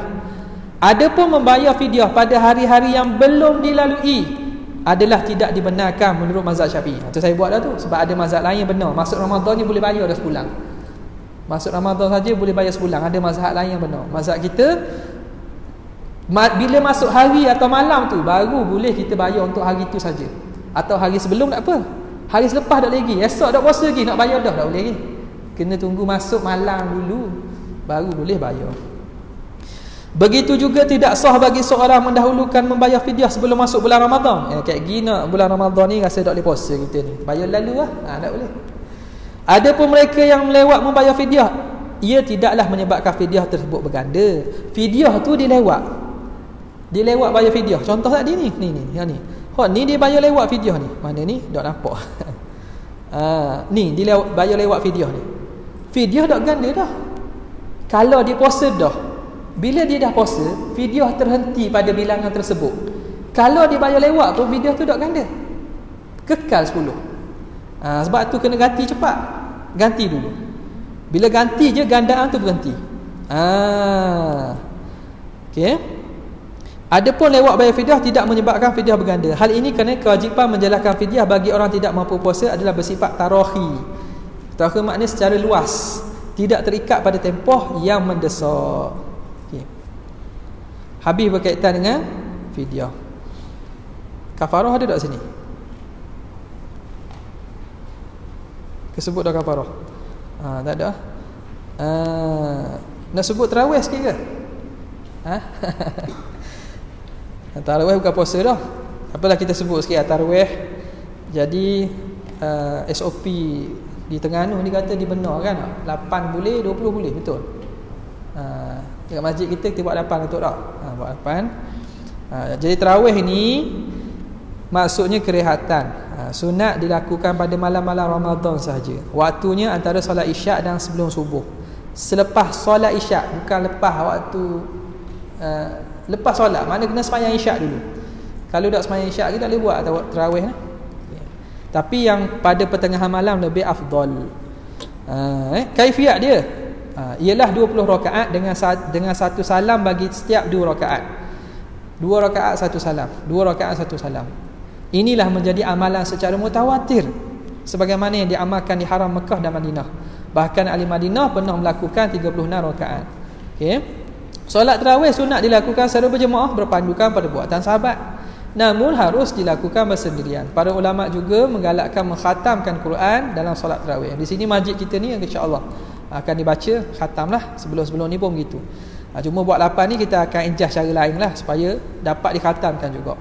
Adapun membayar fidyah pada hari-hari yang belum dilalui adalah tidak dibenarkan menurut mazhab Syafi'i. Itu saya buat dah tu sebab ada mazhab lain yang benar. Masuk Ramadan ni boleh bayar dah sebulan. Masuk Ramadan saja boleh bayar sebulan. Ada mazhab lain yang benar. Mazhab kita bila masuk hari atau malam tu baru boleh kita bayar untuk hari tu saja. Atau hari sebelum tak apa. Hari selepas tak lagi. Esok tak puasa lagi nak bayar dah tak boleh lagi. Kena tunggu masuk malam dulu baru boleh bayar. Begitu juga tidak sah bagi seorang mendahulukan membayar fidyah sebelum masuk bulan Ramadan. Kayak gini bulan Ramadan ni rasa tak boleh puasa kita ni. Bayar lalu lah. Tak boleh. Adapun mereka yang melewat membayar fidyah, ia tidaklah menyebabkan fidyah tersebut berganda. Fidyah tu dia lewat. Dia lewat bayar fidyah. Contoh tadi ni. Yang ni. Hak ni dia bayar lewat fidyah ni. Mana ni? Tak nampak. Ni dia bayar lewat video ni. Video dak ganda dah. Kalau dia puasa dah, bila dia dah puasa, video terhenti pada bilangan tersebut. Kalau dia bayar lewat pun video tu dak ganda. Kekal 10. Sebab tu kena ganti cepat. Ganti dulu. Bila ganti je gandaan tu berhenti. Okey. Adapun lewat bayar fidyah tidak menyebabkan fidyah berganda. Hal ini kerana kewajipan menjalankan fidyah bagi orang tidak mampu puasa adalah bersifat tarahi. Tarahi maknanya secara luas, tidak terikat pada tempoh yang mendesak. Okey. Habis berkaitan dengan fidyah. Kafarah ada tak sini? Kesebut dah kafarah. Tak ada. Nak sebut tarawih sikit ke? Tarawih bukan puasa dah. Apalah kita sebut sikit tarawih. Jadi SOP di Terengganu ni kata dibenarkan 8 boleh, 20 boleh, betul. Dekat masjid kita buat 8 betul tak? Buat 8. Jadi tarawih ni maksudnya kerehatan. Sunat dilakukan pada malam-malam Ramadan sahaja. Waktunya antara solat isyak dan sebelum subuh. Selepas solat isyak, bukan lepas waktu lepas solat, mana kena sembahyang isyak dulu. Kalau tak sembahyang isyak kita tak boleh buat tarawih ni. Tapi yang pada pertengahan malam lebih afdal. Kaifiat dia ialah 20 rakaat dengan satu salam bagi setiap 2 rakaat. 2 rakaat satu salam, 2 rakaat satu salam. Inilah menjadi amalan secara mutawatir sebagaimana yang diamalkan di Haram Mekah dan Madinah. Bahkan ahli Madinah pernah melakukan 36 rakaat. Okey. Solat tarawih sunat dilakukan secara berjemaah berpandukan pada buatan sahabat. Namun harus dilakukan bersendirian. Para ulama juga menggalakkan mengkhatamkan Quran dalam solat tarawih. Di sini masjid kita ni insya-Allah akan dibaca khatamlah. Sebelum-sebelum ni pun begitu. Cuma buat 8 ni kita akan ijaz cara lain lah supaya dapat dikhatamkan juga.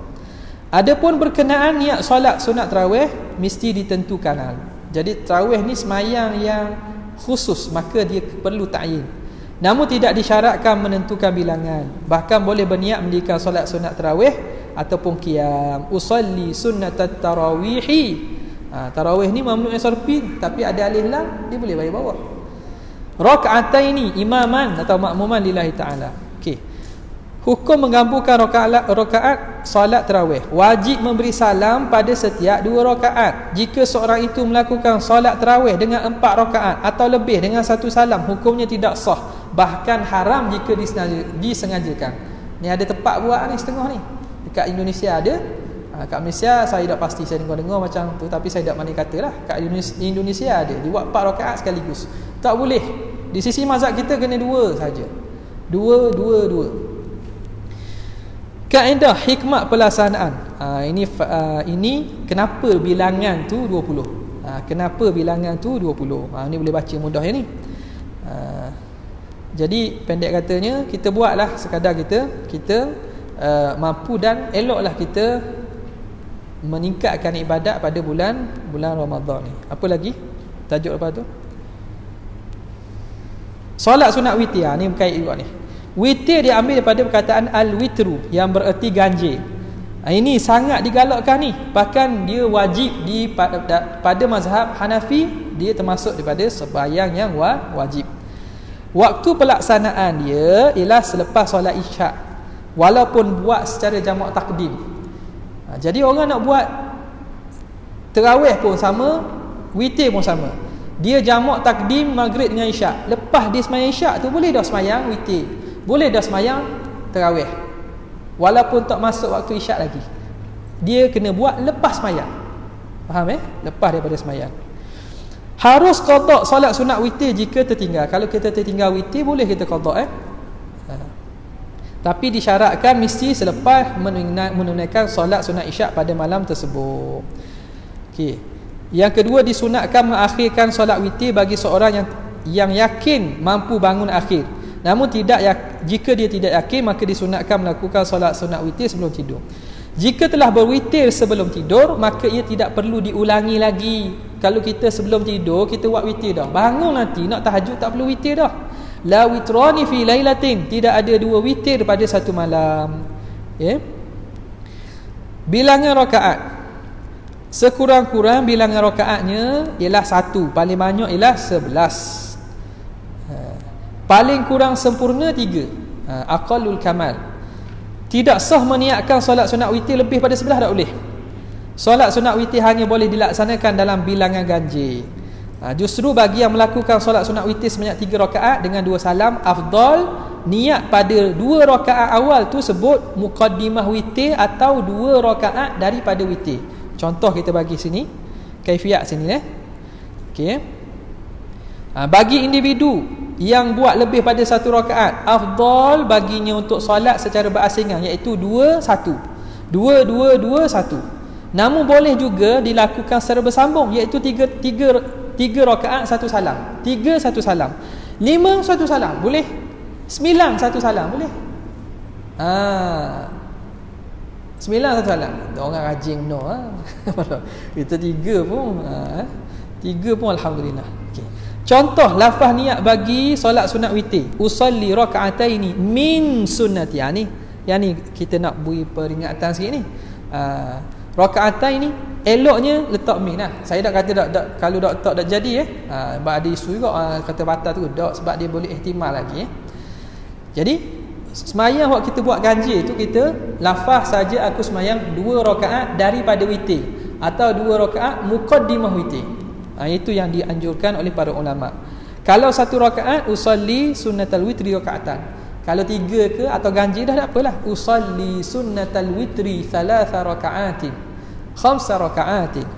Adapun berkenaan niat solat sunat tarawih mesti ditentukan. Jadi tarawih ni semayang yang khusus, maka dia perlu ta'yin. Namun tidak disyaratkan menentukan bilangan. Bahkan boleh berniat mendirikan solat sunat tarawih ataupun qiyam. Usalli sunnatat tarawihi. Tarawih ni mamnu sarfi, tapi ada alif lam dia boleh bayar bawah. Raka'ataini imaman atau makmuman lillahi ta'ala. Okey. Hukum menggabungkan rakaat solat tarawih. Wajib memberi salam pada setiap 2 rakaat. Jika seorang itu melakukan solat tarawih dengan 4 rakaat atau lebih dengan 1 salam, hukumnya tidak sah. Bahkan haram jika disengajakan. Ni ada tempat buat ni setengah ni. Dekat Indonesia ada. Kat Malaysia saya tak pasti, saya dengar macam tu, tapi saya tak mani katalah. Kat Indonesia ada. Dia buat 4 rakaat sekaligus. Tak boleh. Di sisi mazhab kita kena 2 saja. 2. Kaedah hikmat pelaksanaan. Ini kenapa bilangan tu 20. Kenapa bilangan tu 20. Ini boleh baca mudah ni. Jadi pendek katanya kita buatlah sekadar kita mampu dan eloklah kita meningkatkan ibadat pada bulan Ramadan ni. Apa lagi? Tajuk lepas tu. Solat sunat witir. Ni berkait juga ni. Witir diambil daripada perkataan al-witru yang bererti ganjil. Ini sangat digalakkan ni. Bahkan dia wajib pada mazhab Hanafi, dia termasuk daripada sembahyang yang wajib. Waktu pelaksanaan dia ialah selepas solat isyak, walaupun buat secara jamak takdim. Jadi orang nak buat tarawih pun sama, witir pun sama. Dia jamak takdim maghrib dengan isyak. Lepas dia sembahyang isyak tu boleh dah sembahyang witir. Boleh dah sembahyang tarawih. Walaupun tak masuk waktu isyak lagi. Dia kena buat lepas sembahyang. Faham Lepas daripada sembahyang. Harus qada solat sunat witir jika tertinggal. Kalau kita tertinggal witir boleh kita qada Tapi disyaratkan mesti selepas menunaikan solat sunat isyak pada malam tersebut. Okey. Yang kedua, disunatkan mengakhirkan solat witir bagi seorang yang yakin mampu bangun akhir. Namun jika dia tidak yakin, maka disunatkan melakukan solat sunat witir sebelum tidur. Jika telah berwitir sebelum tidur, maka ia tidak perlu diulangi lagi. Kalau kita sebelum tidur kita buat witir dah, bangun nanti nak tahajud tak perlu witir dah. La witrani fi lailatin, tidak ada 2 witir pada satu malam. Bilangan rakaat. Sekurang-kurang bilangan rakaatnya ialah 1, paling banyak ialah 11. Paling kurang sempurna 3. Aqallul kamal. Tidak sah meniatkan solat sunat witir lebih pada 11, tak boleh. Solat sunat witir hanya boleh dilaksanakan dalam bilangan ganjil. Justru bagi yang melakukan solat sunat witir sebanyak 3 rakaat dengan 2 salam, afdal niat pada 2 rakaat awal tu sebut muqaddimah witir atau 2 rakaat daripada witir. Contoh kita bagi sini, kaifiat sini okey. Bagi individu yang buat lebih pada 1 rakaat, afdal baginya untuk solat secara berasingan, iaitu 2-1. 2-2-2-1. Namun boleh juga dilakukan secara bersambung, iaitu 3 rakaat 1 salam, 3 1 salam, 5 1 salam boleh, 9 1 salam boleh. 9 1 salam. Orang rajin benar. Kita 3 pun 3 pun alhamdulillah. Okey. Contoh lafaz niat bagi solat sunat witir, usalli raka'ataini min sunnati. Yang ni kita nak beri peringatan sikit ni. Raka'ataini eloknya letak min lah. Saya dah kata tak kalau tak jadi sebab ada isu juga kata batal tu tak, sebab dia boleh ihtimal lagi Jadi semayang waktu kita buat ganjil tu, kita lafaz saja aku semayang 2 rakaat daripada witir atau 2 rakaat muqaddimah witir. Itu yang dianjurkan oleh para ulama. Kalau 1 rakaat usalli sunnatal witri rakaatan. Kalau 3 ke atau ganjil dah tak apalah. Usalli sunnatal witri 3 rakaatin, 5 rakaatin.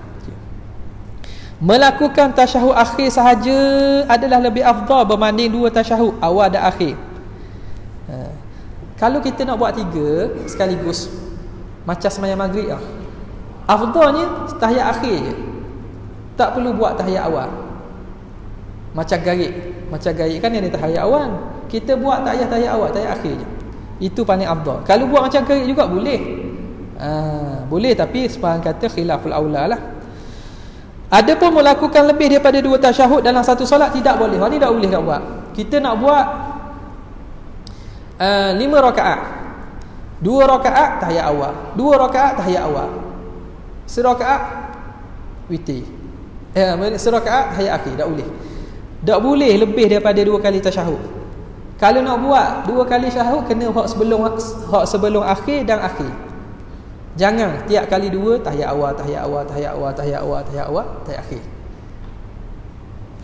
Melakukan tasyahud akhir sahaja adalah lebih afdal berbanding 2 tasyahud awal dan akhir. Kalau kita nak buat 3 sekaligus macam sembahyang maghrib afdalnya tahiyat akhir je. Tak perlu buat tahiyat awal. Macam garik kan yang ada tahiyat awal. Kita buat tahiyat awal, tahiyat akhir je. Itu paling afdal. Kalau buat macam garik juga boleh. Boleh, tapi sebahagian kata khilaful aula lah. Adapun melakukan lebih daripada 2 tasyahud dalam satu solat tidak boleh. Ni tak boleh nak buat. Kita nak buat 5 rakaat. 2 rakaat tahiyat awal, 2 rakaat tahiyat awal, serakaat witir. Serakaat tahiyat akhir, tak boleh. Tak boleh lebih daripada 2 kali tasyahud. Kalau nak buat 2 kali tasyahud, kena hak sebelum akhir dan akhir. Jangan tiap kali 2 tahiyat awal, tahiyat awal, tahiyat awal, tahiyat awal, tahiyat awal, tahiyat akhir.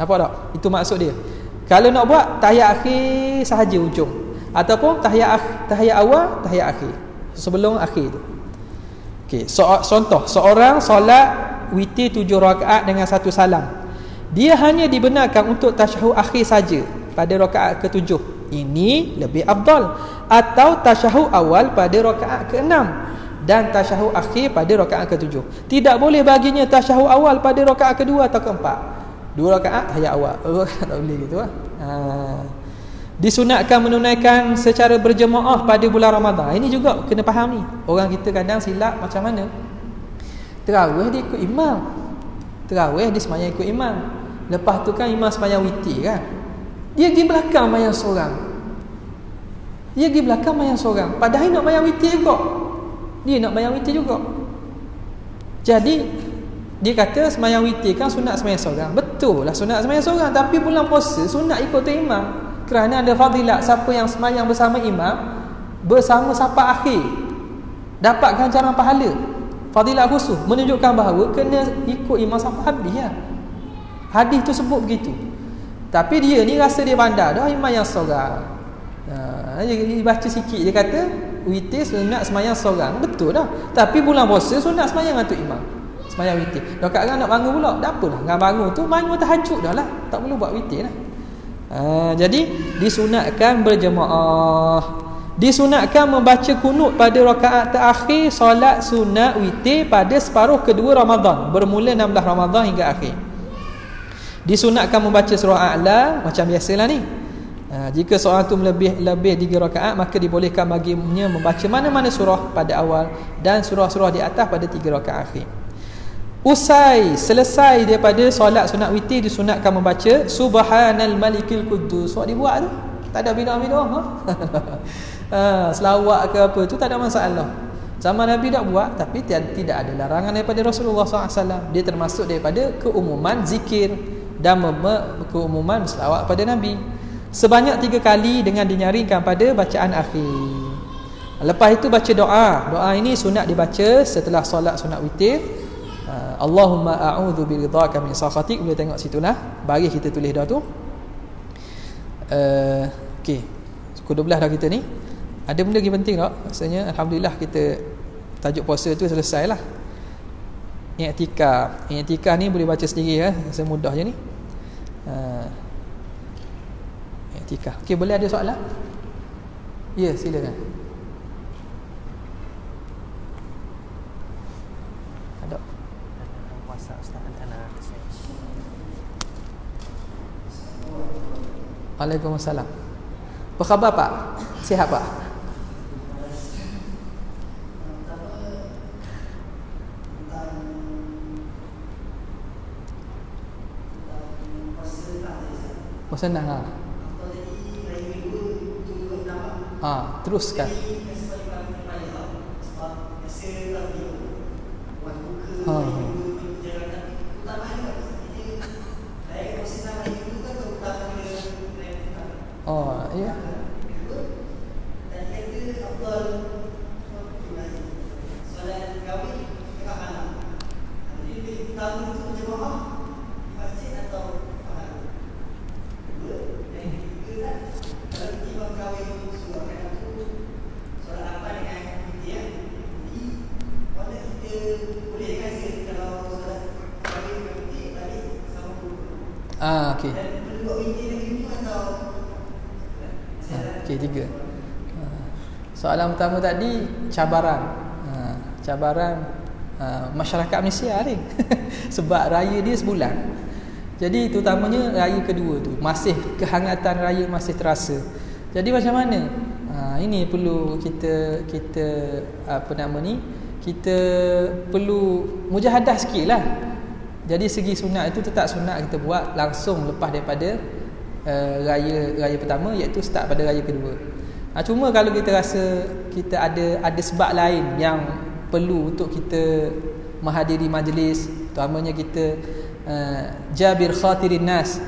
Apa tak? Itu maksud dia. Kalau nak buat tahiyat akhir sahaja ujung, ataupun tahiyat awal, tahiyat akhir, sebelum akhir tu. Okey, contoh seorang solat witir 7 rakaat dengan 1 salam. Dia hanya dibenarkan untuk tasyahud akhir saja pada rakaat ke-7. Ini lebih afdal. Atau tasyahud awal pada rakaat ke-6 dan tasyahud akhir pada rakaat ke-7. Tidak boleh baginya tasyahud awal pada rakaat ke-2 atau ke-4. 2 rakaat tahiyat awal. Tak boleh gitu Disunatkan menunaikan secara berjemaah pada bulan Ramadan. Ini juga kena faham ni. Orang kita kadang silap macam mana? Tarawih dia ikut imam. Tarawih dia semayang ikut imam. Lepas tu kan imam semayang witir kan. Dia pergi belakang mayang seorang. Padahal nak mayang witir juga. Dia nak mayang witir juga. Jadi dia kata semayang witir kan sunat semayang seorang. Betul lah sunat semayang seorang, tapi bulan puasa sunat ikut tu imam. Kerana ada fadilat siapa yang semayang bersama imam, bersama siapa akhir, dapat ganjaran pahala. Fadilat khusus menunjukkan bahawa kena ikut imam sampai habis ya. Hadis tu sebut begitu. Tapi dia ni rasa dia pandai dah imam yang seorang. Dia baca sikit, dia kata witir sunat semayang seorang. Betul dah. Tapi bulan puasa sunat semayang dengan tu imam, semayang witir. Dah kat nak bangun pula, tak apalah. Dengan bangun tu bangun tahajud dah lah. Tak perlu buat witir lah. Jadi disunatkan berjemaah. Disunatkan membaca kunut pada rakaat terakhir solat sunat witir pada separuh kedua Ramadan, bermula 16 Ramadan hingga akhir. Disunatkan membaca surah A'la macam biasalah ni. Jika seorang tu lebih 3 rakaat, maka dibolehkan baginya membaca mana-mana surah pada awal dan surah-surah di atas pada 3 rakaat akhir. Selesai daripada solat sunat witir, disunatkan membaca Subhanal Malikil Quddus. Soal dibuat tu tak ada bina-bina selawat ke apa tu tak ada masalah. Zaman Nabi tak buat, tapi tidak ada larangan daripada Rasulullah SAW. Dia termasuk daripada keumuman zikir dan keumuman selawat pada Nabi. Sebanyak 3 kali dengan dinyaringkan pada bacaan akhir. Lepas itu baca doa. Doa ini sunat dibaca setelah solat sunat witir. Allahumma a'udzu biridhaka min sakhatik. Boleh tengok situlah. Baris kita tulis doa tu. Okey. Pukul 12 dah kita ni. Ada benda lagi penting tak? Maksudnya alhamdulillah kita tajuk puasa tu selesai lah. I'tikaf. I'tikaf ni boleh baca sendiri semudah je ni. I'tikaf. Okey, boleh ada soalan? Ya, silakan. Ada. Puasa Ustaz anak-anak. Waalaikumsalam. Apa khabar Pak? Sihat Pak? Senang teruskan. Ya. Okey. Okey, 3. Soalan pertama tadi cabaran. Cabaran masyarakat Malaysia ni. Sebab raya dia sebulan. Jadi terutamanya raya kedua tu masih kehangatan raya masih terasa. Jadi macam mana? Ini perlu kita apa nama ni? Kita perlu mujahadah sikitlah. Jadi segi sunat itu tetap sunat kita buat langsung lepas daripada raya pertama, iaitu start pada raya kedua. Cuma kalau kita rasa kita ada sebab lain yang perlu untuk kita menghadiri majlis, terutamanya kita jabrul khatirin nas,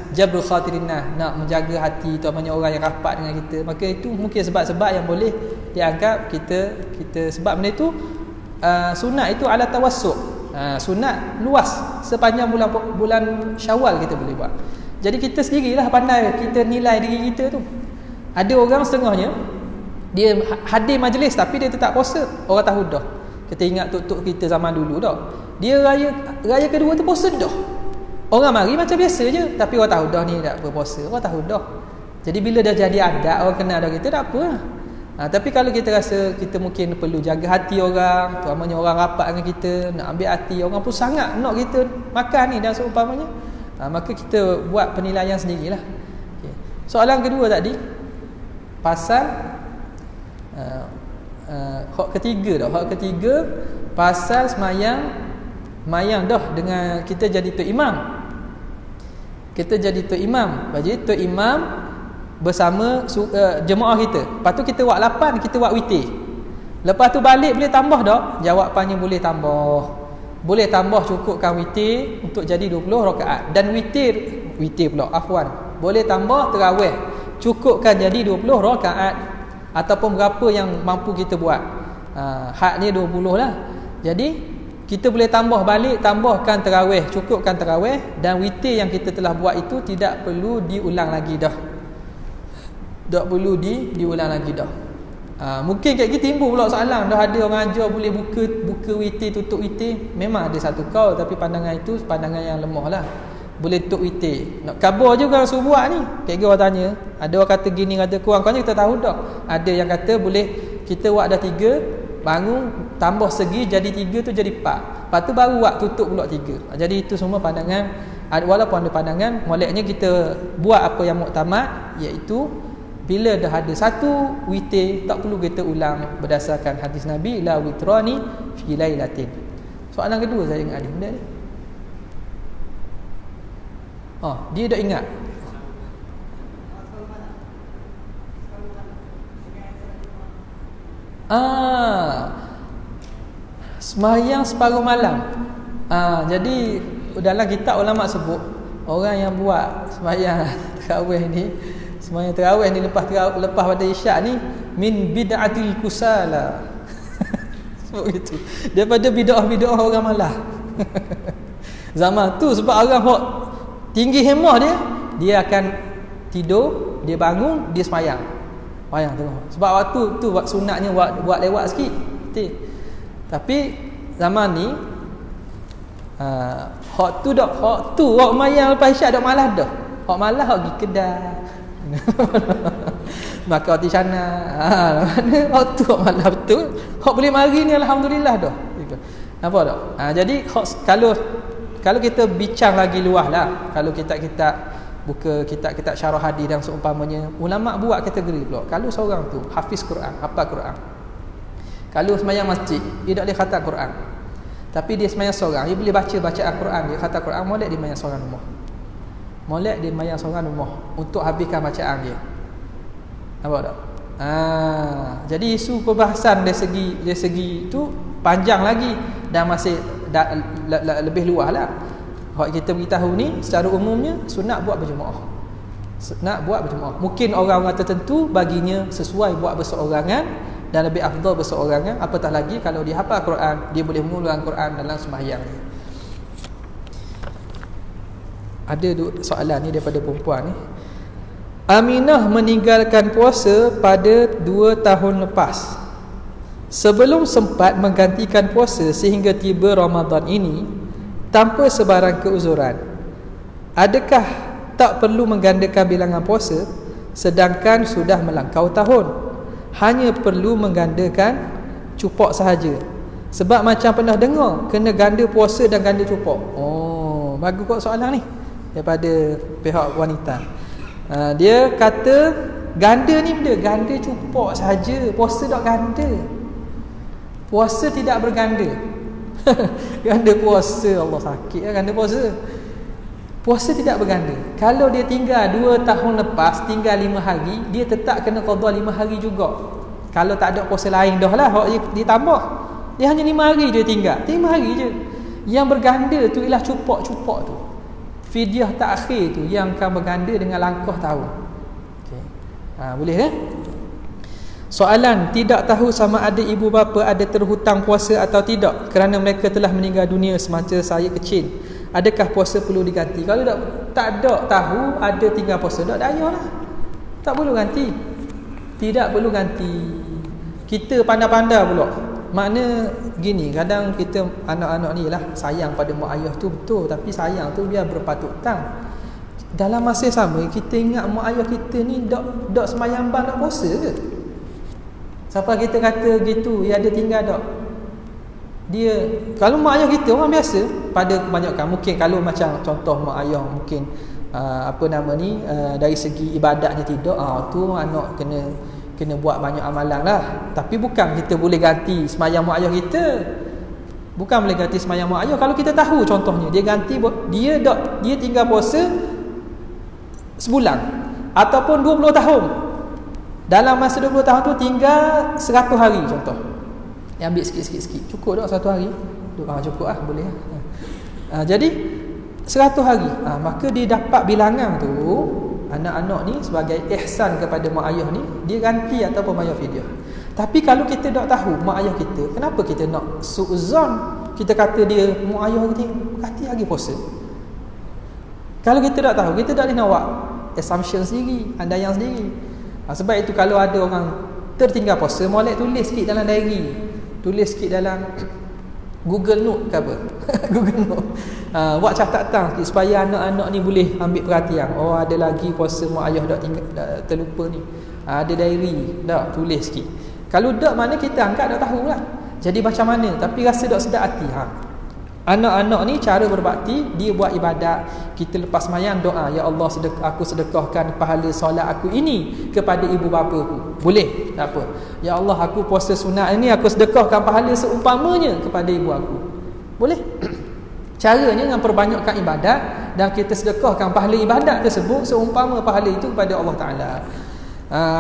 nak menjaga hati terutamanya orang yang rapat dengan kita, maka itu mungkin sebab-sebab yang boleh dianggap kita sebab benda itu sunat itu ala tawassuk. Sunat luas sepanjang bulan Syawal kita boleh buat. Jadi kita sendirilah pandai kita nilai diri kita tu. Ada orang setengahnya dia hadir majlis tapi dia tetap puasa. Orang tahu dah. Kita ingat tok-tok kita zaman dulu dah. Dia raya kedua tu puasa dah. Orang mari macam biasa je, tapi orang tahu dah ni tak berpuasa. Orang tahu dah. Jadi bila dah jadi adat, orang kenal dah kita, tak apa. Tapi kalau kita rasa kita mungkin perlu jaga hati orang, terutamanya orang rapat dengan kita, nak ambil hati orang pun sangat nak kita makan ni dan seumpamanya, maka kita buat penilaian sendirilah. Okay. Soalan kedua tadi pasal hak ketiga pasal semayang dah dengan kita jadi tok imam. Jadi tok imam bersama jemaah kita. Lepas tu kita buat 8, kita buat witir. Lepas tu balik boleh tambah tak? Jawapannya boleh tambah. Boleh tambah cukupkan witir untuk jadi 20 rakaat. Dan witir pula, afwan. Boleh tambah tarawih. Cukupkan jadi 20 rakaat ataupun berapa yang mampu kita buat. Hadnya 20 lah. Jadi kita boleh tambah balik, tambahkan tarawih, cukupkan tarawih, dan witir yang kita telah buat itu tidak perlu diulang lagi dah. Tak perlu diulang lagi dah. Mungkin kat kita timbul pula soalan, dah ada orang ajar boleh buka witir, tutup witir. Memang ada satu kaul, tapi pandangan itu pandangan yang lemah lah. Boleh tutup witir. Nak khabar je kalau suruh buat ni. Kayak orang tanya, ada orang kata gini, kata kurang-kurangnya kita tahu dah. Ada yang kata boleh kita buat dah 3, bangun tambah segi jadi 3 tu jadi 4. Lepas tu baru buat tutup pula 3. Jadi itu semua pandangan. Walaupun ada pandangan, moleknya kita buat apa yang muktamad, iaitu bila dah ada satu witir, tak perlu kita ulang berdasarkan hadis Nabi, la witrani fi lailatin. Soalan kedua saya dengan adik benda ni. Dia dah ingat. Sembahyang separuh malam. Jadi dalam kitab ulama sebut orang yang buat sembahyang tarawih ni, sembahyang tarawih ni lepas pada isyak ni min bid'atil kusala. Sebut gitu. Daripada bid'ah orang malah. Zaman tu sebab orang hok tinggi hemah dia akan tidur, dia bangun, dia sembahyang. Sembahyang tengok. Sebab waktu tu sunatnya buat lewat sikit. Tapi zaman ni hok tu hok mayang lepas isyak dak malas dah. Hok malas hok pergi kedai. Maka di sana mana hok tu hok malas betul. Hok boleh mari ni alhamdulillah dah. Apa dak? Jadi kalau kita bincang lagi luas lah, kalau kita buka kitab syarah hadis dan seumpamanya, ulama buat kategori pula. Kalau seorang tu hafiz Quran, hafal Quran, kalau sembahyang masjid dia tak boleh khatam Quran, tapi dia sembahyang seorang, dia boleh baca bacaan Quran, dia khatam Quran, molek dia sembahyang seorang rumah. Molek dia sembahyang seorang rumah untuk habiskan bacaan dia. Nampak tak? Jadi isu perbahasan dari segi tu panjang lagi dan masih lebih luas lah. Hak kita beritahu ni secara umumnya sunat buat berjemaah. Sunat buat berjemaah. Mungkin orang-orang tertentu baginya sesuai buat berseorangan dan lebih afdal berseorangan, apatah lagi kalau dia hafal Quran, dia boleh mengulang Quran dalam sembahyang. Ada soalan ni daripada perempuan ni. Aminah meninggalkan puasa pada 2 tahun lepas. Sebelum sempat menggantikan puasa sehingga tiba Ramadan ini tanpa sebarang keuzuran, adakah tak perlu menggandakan bilangan puasa sedangkan sudah melangkau tahun? Hanya perlu menggandakan cupok sahaja. Sebab macam pernah dengar kena ganda puasa dan ganda cupok. Oh, bagus kot soalan ni daripada pihak wanita. Dia kata ganda ni benda ganda cupok sahaja, puasa tak ganda. Puasa tidak berganda. Ganda puasa, Allah sakit lah ganda puasa. Puasa tidak berganda. Kalau dia tinggal 2 tahun lepas, tinggal 5 hari, dia tetap kena qada 5 hari juga. Kalau tak ada puasa lain dah lah, dia tambah. Dia hanya 5 hari je tinggal, 5 hari je. Yang berganda tu ialah cupok-cupok tu. Fidyah takhir tu yang akan berganda dengan langkah tahun. Okay. Boleh kan? Soalan, tidak tahu sama ada ibu bapa ada terhutang puasa atau tidak kerana mereka telah meninggal dunia semasa saya kecil. Adakah puasa perlu diganti? Kalau tak ada tahu ada tinggal puasa, tak daya lah. Tak perlu ganti. Tidak perlu ganti. Kita pandai-pandai pula. Makna gini, kadang kita anak-anak ni lah sayang pada mak ayah tu betul, tapi sayang tu biar berpatut tang. Dalam masa yang sama kita ingat mak ayah kita ni dak sembahyang ban nak puasa ke? Siapa kita kata gitu, ya ada tinggal tak? Dia, kalau mak ayah kita orang biasa, pada kebanyakan, mungkin kalau macam contoh mak ayah mungkin dari segi ibadatnya tidak, tu anak kena buat banyak amalan lah. Tapi bukan kita boleh ganti sembahyang mak ayah kita. Bukan boleh ganti sembahyang mak ayah. Kalau kita tahu contohnya dia ganti, dia tinggal puasa sebulan ataupun 20 tahun. Dalam masa 20 tahun tu tinggal 100 hari contoh. Yang ambil sikit-sikit. Cukup tak 100 hari? Cukup lah, boleh lah. Jadi 100 hari. Maka dia dapat bilangan tu, anak-anak ni sebagai ihsan kepada mak ayah ni, dia ganti ataupun bayar fidyah. Tapi kalau kita tak tahu mak ayah kita, kenapa kita nak su'zon? Kita kata dia mak ayah kita ganti lagi puasa. Kalau kita tak tahu, kita tak boleh nak buat assumption sendiri, andaian sendiri. Sebab itu kalau ada orang tertinggal puasa, molek tulis sikit dalam diary, tulis sikit dalam Google Note ke apa. Google Note. Buat catatan sikit supaya anak-anak ni boleh ambil perhatian. Oh, ada lagi puasa mak ayah dah terlupa ni. Ada diary, dah tulis sikit. Kalau tak, mana kita angkat dah tahulah. Jadi macam mana? Tapi rasa tak sedap hati. Anak-anak ni cara berbakti, dia buat ibadat. Kita lepas sembahyang doa, ya Allah, aku sedekahkan pahala solat aku ini kepada ibu bapa aku. Boleh? Tak apa. Ya Allah, aku puasa sunat ini, aku sedekahkan pahala seumpamanya kepada ibu aku. Boleh? Caranya dengan perbanyakkan ibadat dan kita sedekahkan pahala ibadat tersebut seumpama pahala itu kepada Allah Ta'ala.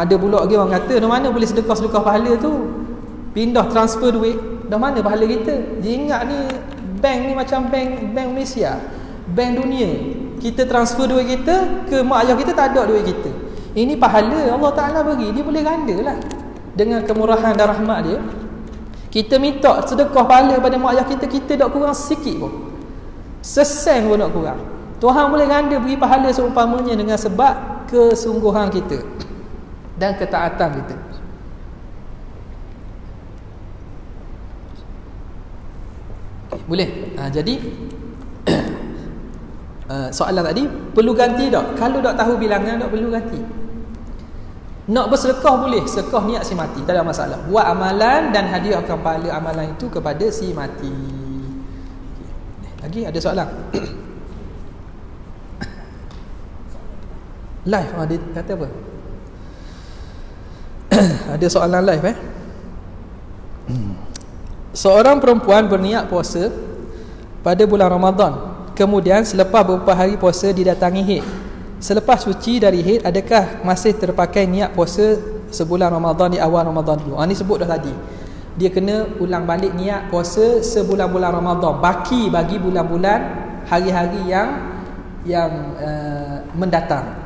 Ada pula lagi orang kata, mana boleh sedekah pahala tu? Pindah transfer duit dah mana pahala kita? Dia ingat ni bank ni macam bank Malaysia, bank dunia. Kita transfer duit kita ke mak ayah kita, tak ada duit kita. Ini pahala Allah Ta'ala bagi, dia boleh ganda lah. Dengan kemurahan dan rahmat dia, kita minta sedekah pahala pada mak ayah kita, kita tak kurang sikit pun, sesen pun tak kurang. Tuhan boleh ganda beri pahala seumpamanya dengan sebab kesungguhan kita dan ketaatan kita. Boleh? Jadi soalan tadi, perlu ganti tak? Kalau tak tahu bilangan, tak perlu ganti. Nak bersedekah boleh, sedekah niat si mati, tak ada masalah. Buat amalan dan hadiahkan pahala amalan itu kepada si mati. Lagi ada soalan? Live, dia kata apa? Ada soalan live Seorang perempuan berniat puasa pada bulan Ramadan. Kemudian selepas beberapa hari puasa didatangi haid. Selepas suci dari haid, adakah masih terpakai niat puasa sebulan Ramadan di awal Ramadan dulu? Ni sebut dah tadi. Dia kena ulang balik niat puasa sebulan-bulan Ramadan, baki bagi bulan-bulan hari-hari yang mendatang.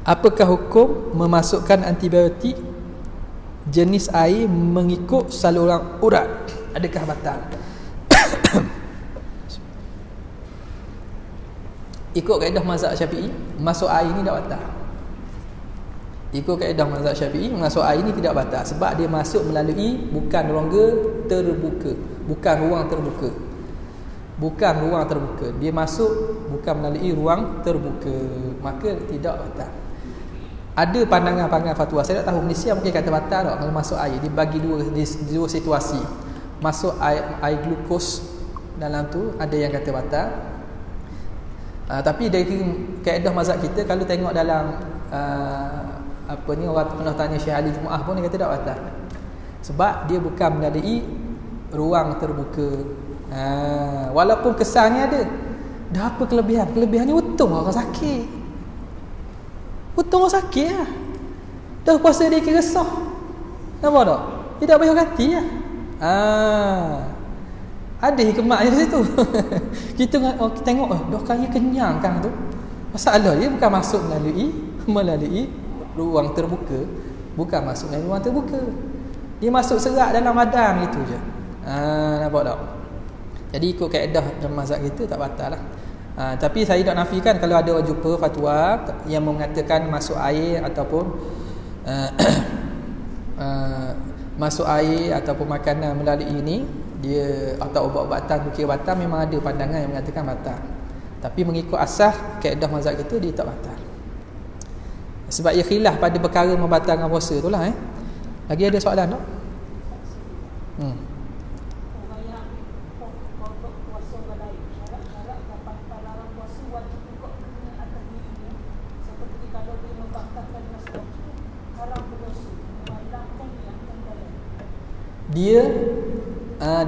Apakah hukum memasukkan antibiotik jenis air mengikut saluran urat? Adakah batal? Ikut kaedah mazhab Syafi'i, masuk air ni tak batal. Ikut kaedah mazhab Syafi'i, masuk air ni tidak batal sebab dia masuk melalui bukan rongga terbuka, bukan ruang terbuka. Bukan ruang terbuka. Dia masuk bukan melalui ruang terbuka, maka tidak batal. Ada pandangan fatwa, saya tak tahu Malaysia mungkin kata batal tak kalau masuk air. Dia bagi dua situasi. Masuk air glukos dalam tu, ada yang kata batal. Tapi dari kaedah mazhab kita, kalau tengok dalam orang pernah tanya Syekh Ali Jumaah pun, dia kata tak batal. Sebab dia bukan melalui ruang terbuka. Walaupun kesannya ada. Dah apa kelebihan? Kelebihannya untung orang sakit. Untung orang sakit lah. Dah puasa dia kira sah. Nampak tak? Dia tak payah ganti lah. Ada hikmahnya di situ. Kita tengok dah kaya kenyang kan tu. Masalah dia bukan masuk melalui ruang terbuka. Bukan masuk melalui ruang terbuka. Dia masuk serat dalam badan gitu je. Nampak tak? Jadi ikut kaedah dalam mazhab kita tak batal lah. Tapi saya tak nafikan kalau ada orang jumpa fatwa yang mengatakan masuk air ataupun masuk air ataupun makanan melalui ini dia atau ubat-ubatan bukir batal, memang ada pandangan yang mengatakan batal. Tapi mengikut asas kaedah mazhab kita, dia tak batal. Sebab ia khilaf pada perkara membatalkan puasa itulah. Lagi ada soalan tak?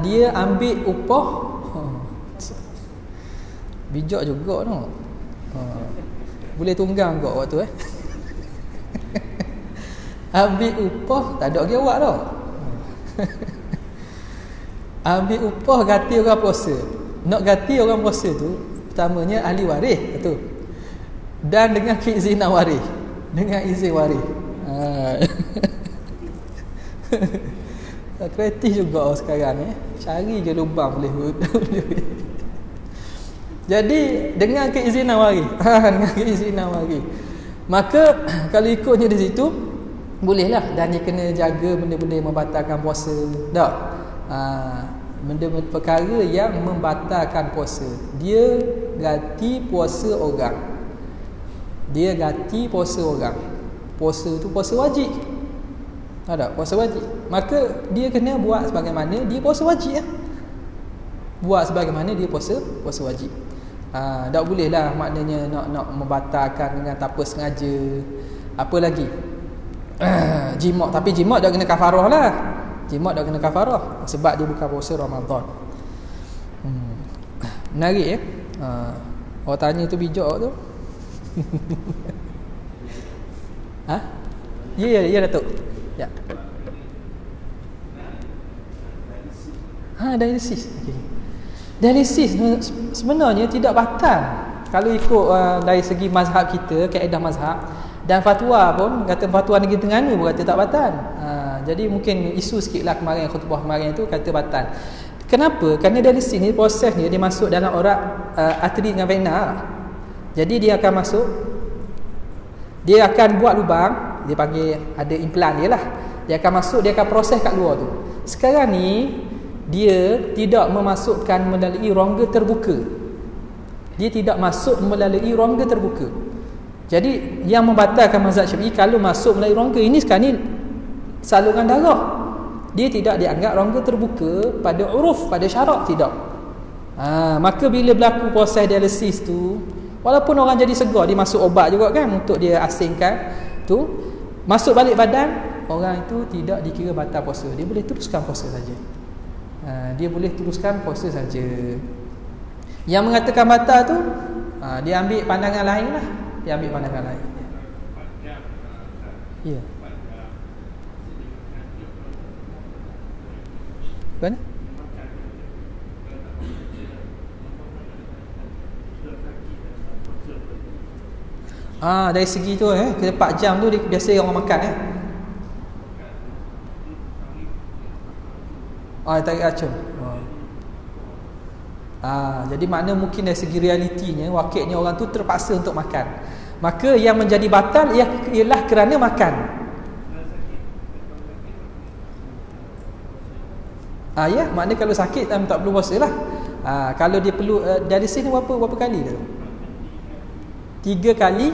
Dia ambil upah. Bijak juga no. Boleh tunggang kau waktu ambil upah, tak ada lagi awak tau. Ambil upah ganti orang puasa. Nak ganti orang puasa tu, pertamanya ahli waris, betul. Dan dengan keizinan waris, dengan izin waris. Kreatif juga sekarang cari je lubang boleh. Jadi dengan keizinan waris, dengan keizinan waris, maka kalau ikutnya di situ bolehlah. Dan dia kena jaga benda-benda yang membatalkan puasa. Tak? Benda-benda perkara yang membatalkan puasa, dia ganti puasa orang. Dia ganti puasa orang. Puasa tu puasa wajib. Tak? Puasa wajib. Maka dia kena buat sebagaimana dia puasa wajib ya. Buat sebagaimana dia puasa wajib. Tak boleh lah maknanya nak membatalkan dengan tanpa sengaja. Apa lagi? Jimat. Tapi jimat dah kena kafarah lah. Jimat dah kena kafarah sebab dia bukan puasa Ramadan. Menarik ya. Orang tanya tu bijak tu. Ya Datuk. Ya. Dialisis. Okay. Dialisis sebenarnya tidak batal. Kalau ikut dari segi mazhab kita, kaedah mazhab, dan fatwa pun, kata fatwa Negeri Terengganu pun kata tak batal. Jadi mungkin isu sikitlah kemarin, khutbah kemarin itu kata batal. Kenapa? Kerana dialisis ni prosesnya dia masuk dalam orak arteri dengan vena. Jadi dia akan masuk, dia akan buat lubang, dia panggil ada implan dia lah. Dia akan masuk, dia akan proses kat luar tu. Sekarang ni dia tidak memasukkan melalui rongga terbuka. Dia tidak masuk melalui rongga terbuka. Jadi yang membatalkan mazhab Syafi'i kalau masuk melalui rongga ini sekarang ni saluran darah. Dia tidak dianggap rongga terbuka pada uruf, pada syarak tidak. Maka bila berlaku proses dialisis tu, walaupun orang jadi segar, dia masuk obat juga kan untuk dia asingkan tu, masuk balik badan, orang itu tidak dikira batal puasa. Dia boleh teruskan puasa saja. Dia boleh teruskan puasa saja. Yang mengatakan batal tu, dia ambil pandangan lain lah. Dia ambil pandangan lain. Ya. Kan? Dari segi tu ke 4 jam tu dia biasa orang makan tarik racun. Jadi makna mungkin dari segi realitinya, wakilnya orang tu terpaksa untuk makan. Maka yang menjadi batal ialah kerana makan. Ya, makna kalau sakit tak perlu puasa lah. Kalau dia perlu dari sini berapa kali tu? 3 kali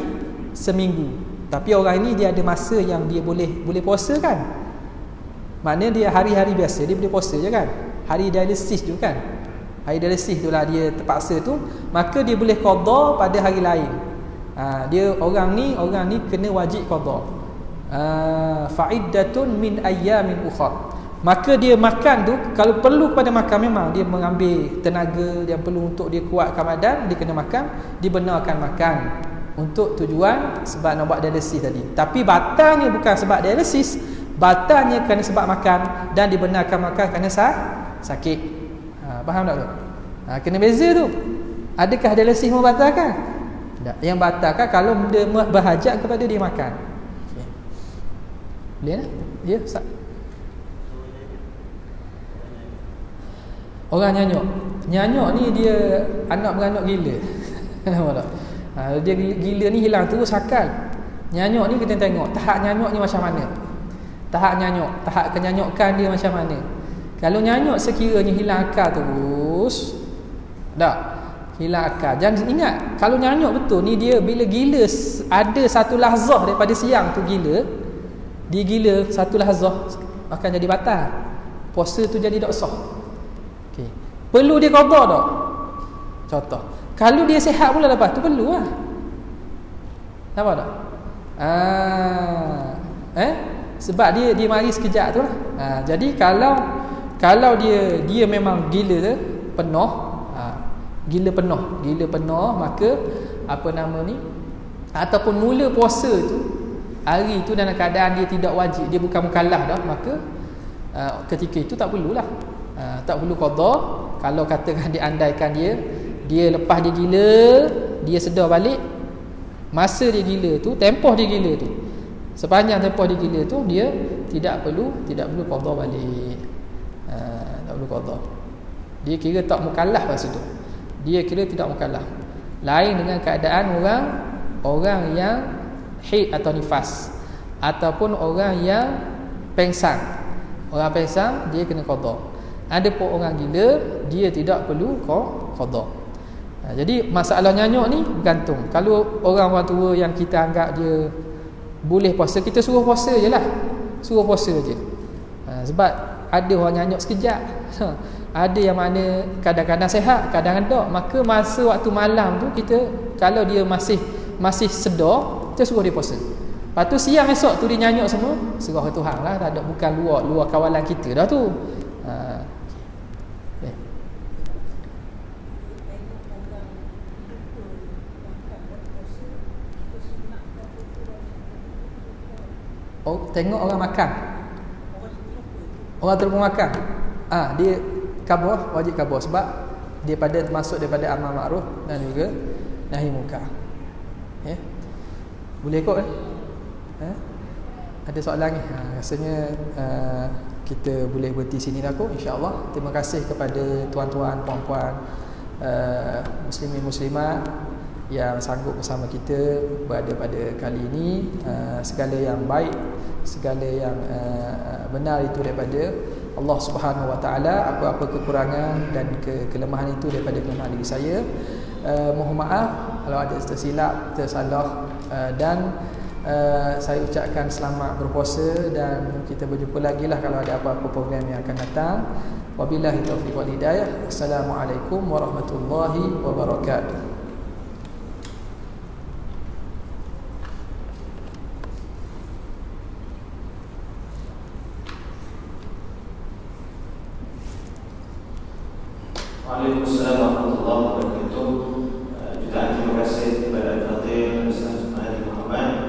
seminggu. Tapi orang ini dia ada masa yang dia boleh puasa kan. Maknanya dia hari-hari biasa dia boleh puasa je kan. Hari dialisis tu kan. Hari dialisis tu lah dia terpaksa tu, maka dia boleh qada pada hari lain. Dia orang ni kena wajib qada. Fa'iddatun min ayyamin ukhra. Maka dia makan tu, kalau perlu kepada makan, memang dia mengambil tenaga yang perlu untuk dia kuatkan badan, dia kena makan, dibenarkan makan untuk tujuan sebab nak buat dialisis tadi. Tapi batalnya bukan sebab dialisis, batalnya kerana sebab makan, dan dibenarkan makan kerana sakit. Faham tak tu? Kena beza tu. Adakah dialisis membatalkan? Tak. Yang batalkan kalau benda berhajat kepada dia makan. Okay. Boleh tak? Ya, Ustaz. Orang nyanyuk ni dia anak beranak gila. Kenapa tak? Dia gila ni hilang terus akal. Nyanyuk ni kita tengok tahap nyanyuk ni macam mana. Tahap kenyanyukan dia macam mana. Kalau nyanyuk sekiranya hilang akal terus, tak hilang akal. Jangan ingat, kalau nyanyuk betul ni dia bila gila, ada satu lahzah daripada siang tu gila, dia gila satu lahzah akan jadi batal. Puasa tu jadi tak sah. Okey. Perlu dia qada tak? Contoh, kalau dia sihat pula lepas tu perlu lah. Nampak tak? Sebab dia mari sekejap tu lah. Jadi kalau dia memang gila tu penuh, gila penuh, maka apa nama ni, ataupun mula puasa tu hari tu dalam keadaan dia tidak wajib, dia bukan mukallaf dah, maka ketika itu tak perlulah, tak perlu qada. Kalau katakan diandaikan dia lepas dia gila, dia sedar balik masa dia gila tu, tempoh dia gila tu, sepanjang tempoh dia gila tu, dia tidak perlu qada balik. Tak perlu qada. Dia kira tak mukallaf masa tu. Dia kira tidak mukallaf. Lain dengan keadaan orang yang haid atau nifas, ataupun orang yang pengsan. Orang pengsan dia kena qada. Adapun orang gila dia tidak perlu qada. Jadi masalah nyanyuk ni bergantung. Kalau orang tua yang kita anggap dia boleh puasa, kita suruh puasa je lah. Suruh puasa je. Sebab ada orang nyanyuk sekejap. Ada yang mana kadang-kadang sihat, kadang-kadang tak. Maka masa waktu malam tu kita, kalau dia masih sedar, kita suruh dia puasa. Lepas tu siang esok tu dia nyanyuk semua, serah ke Tuhan lah. Tak ada, bukan luar kawalan kita dah tu. Tengok orang makan, orang terlupa makan, dia kabur, wajib kabur sebab dia pada termasuk daripada amal makruf dan juga nahi munkar. Ya. Boleh ikut kan? Ada soalan ni? Rasanya kita boleh berhenti sini dah kot, insya-Allah. Terima kasih kepada tuan-tuan, puan-puan, muslimin muslimat yang sanggup bersama kita berada pada kali ini. Segala yang baik, segala yang benar itu daripada Allah Subhanahu Wa Taala. Apa-apa kekurangan dan kelemahan itu daripada kelemahan diri saya. Mohon maaf kalau ada tersilap, tersalah, dan saya ucapkan selamat berpuasa dan kita berjumpa lagi lah kalau ada apa-apa program yang akan datang. Wabillahi taufiq wal hidayah. Assalamualaikum warahmatullahi wabarakatuh. Waalaikumsalam warahmatullahi wabarakatuh. Juga terima kasih kepada Al-Fatih Ustaz Mahdi Muhammad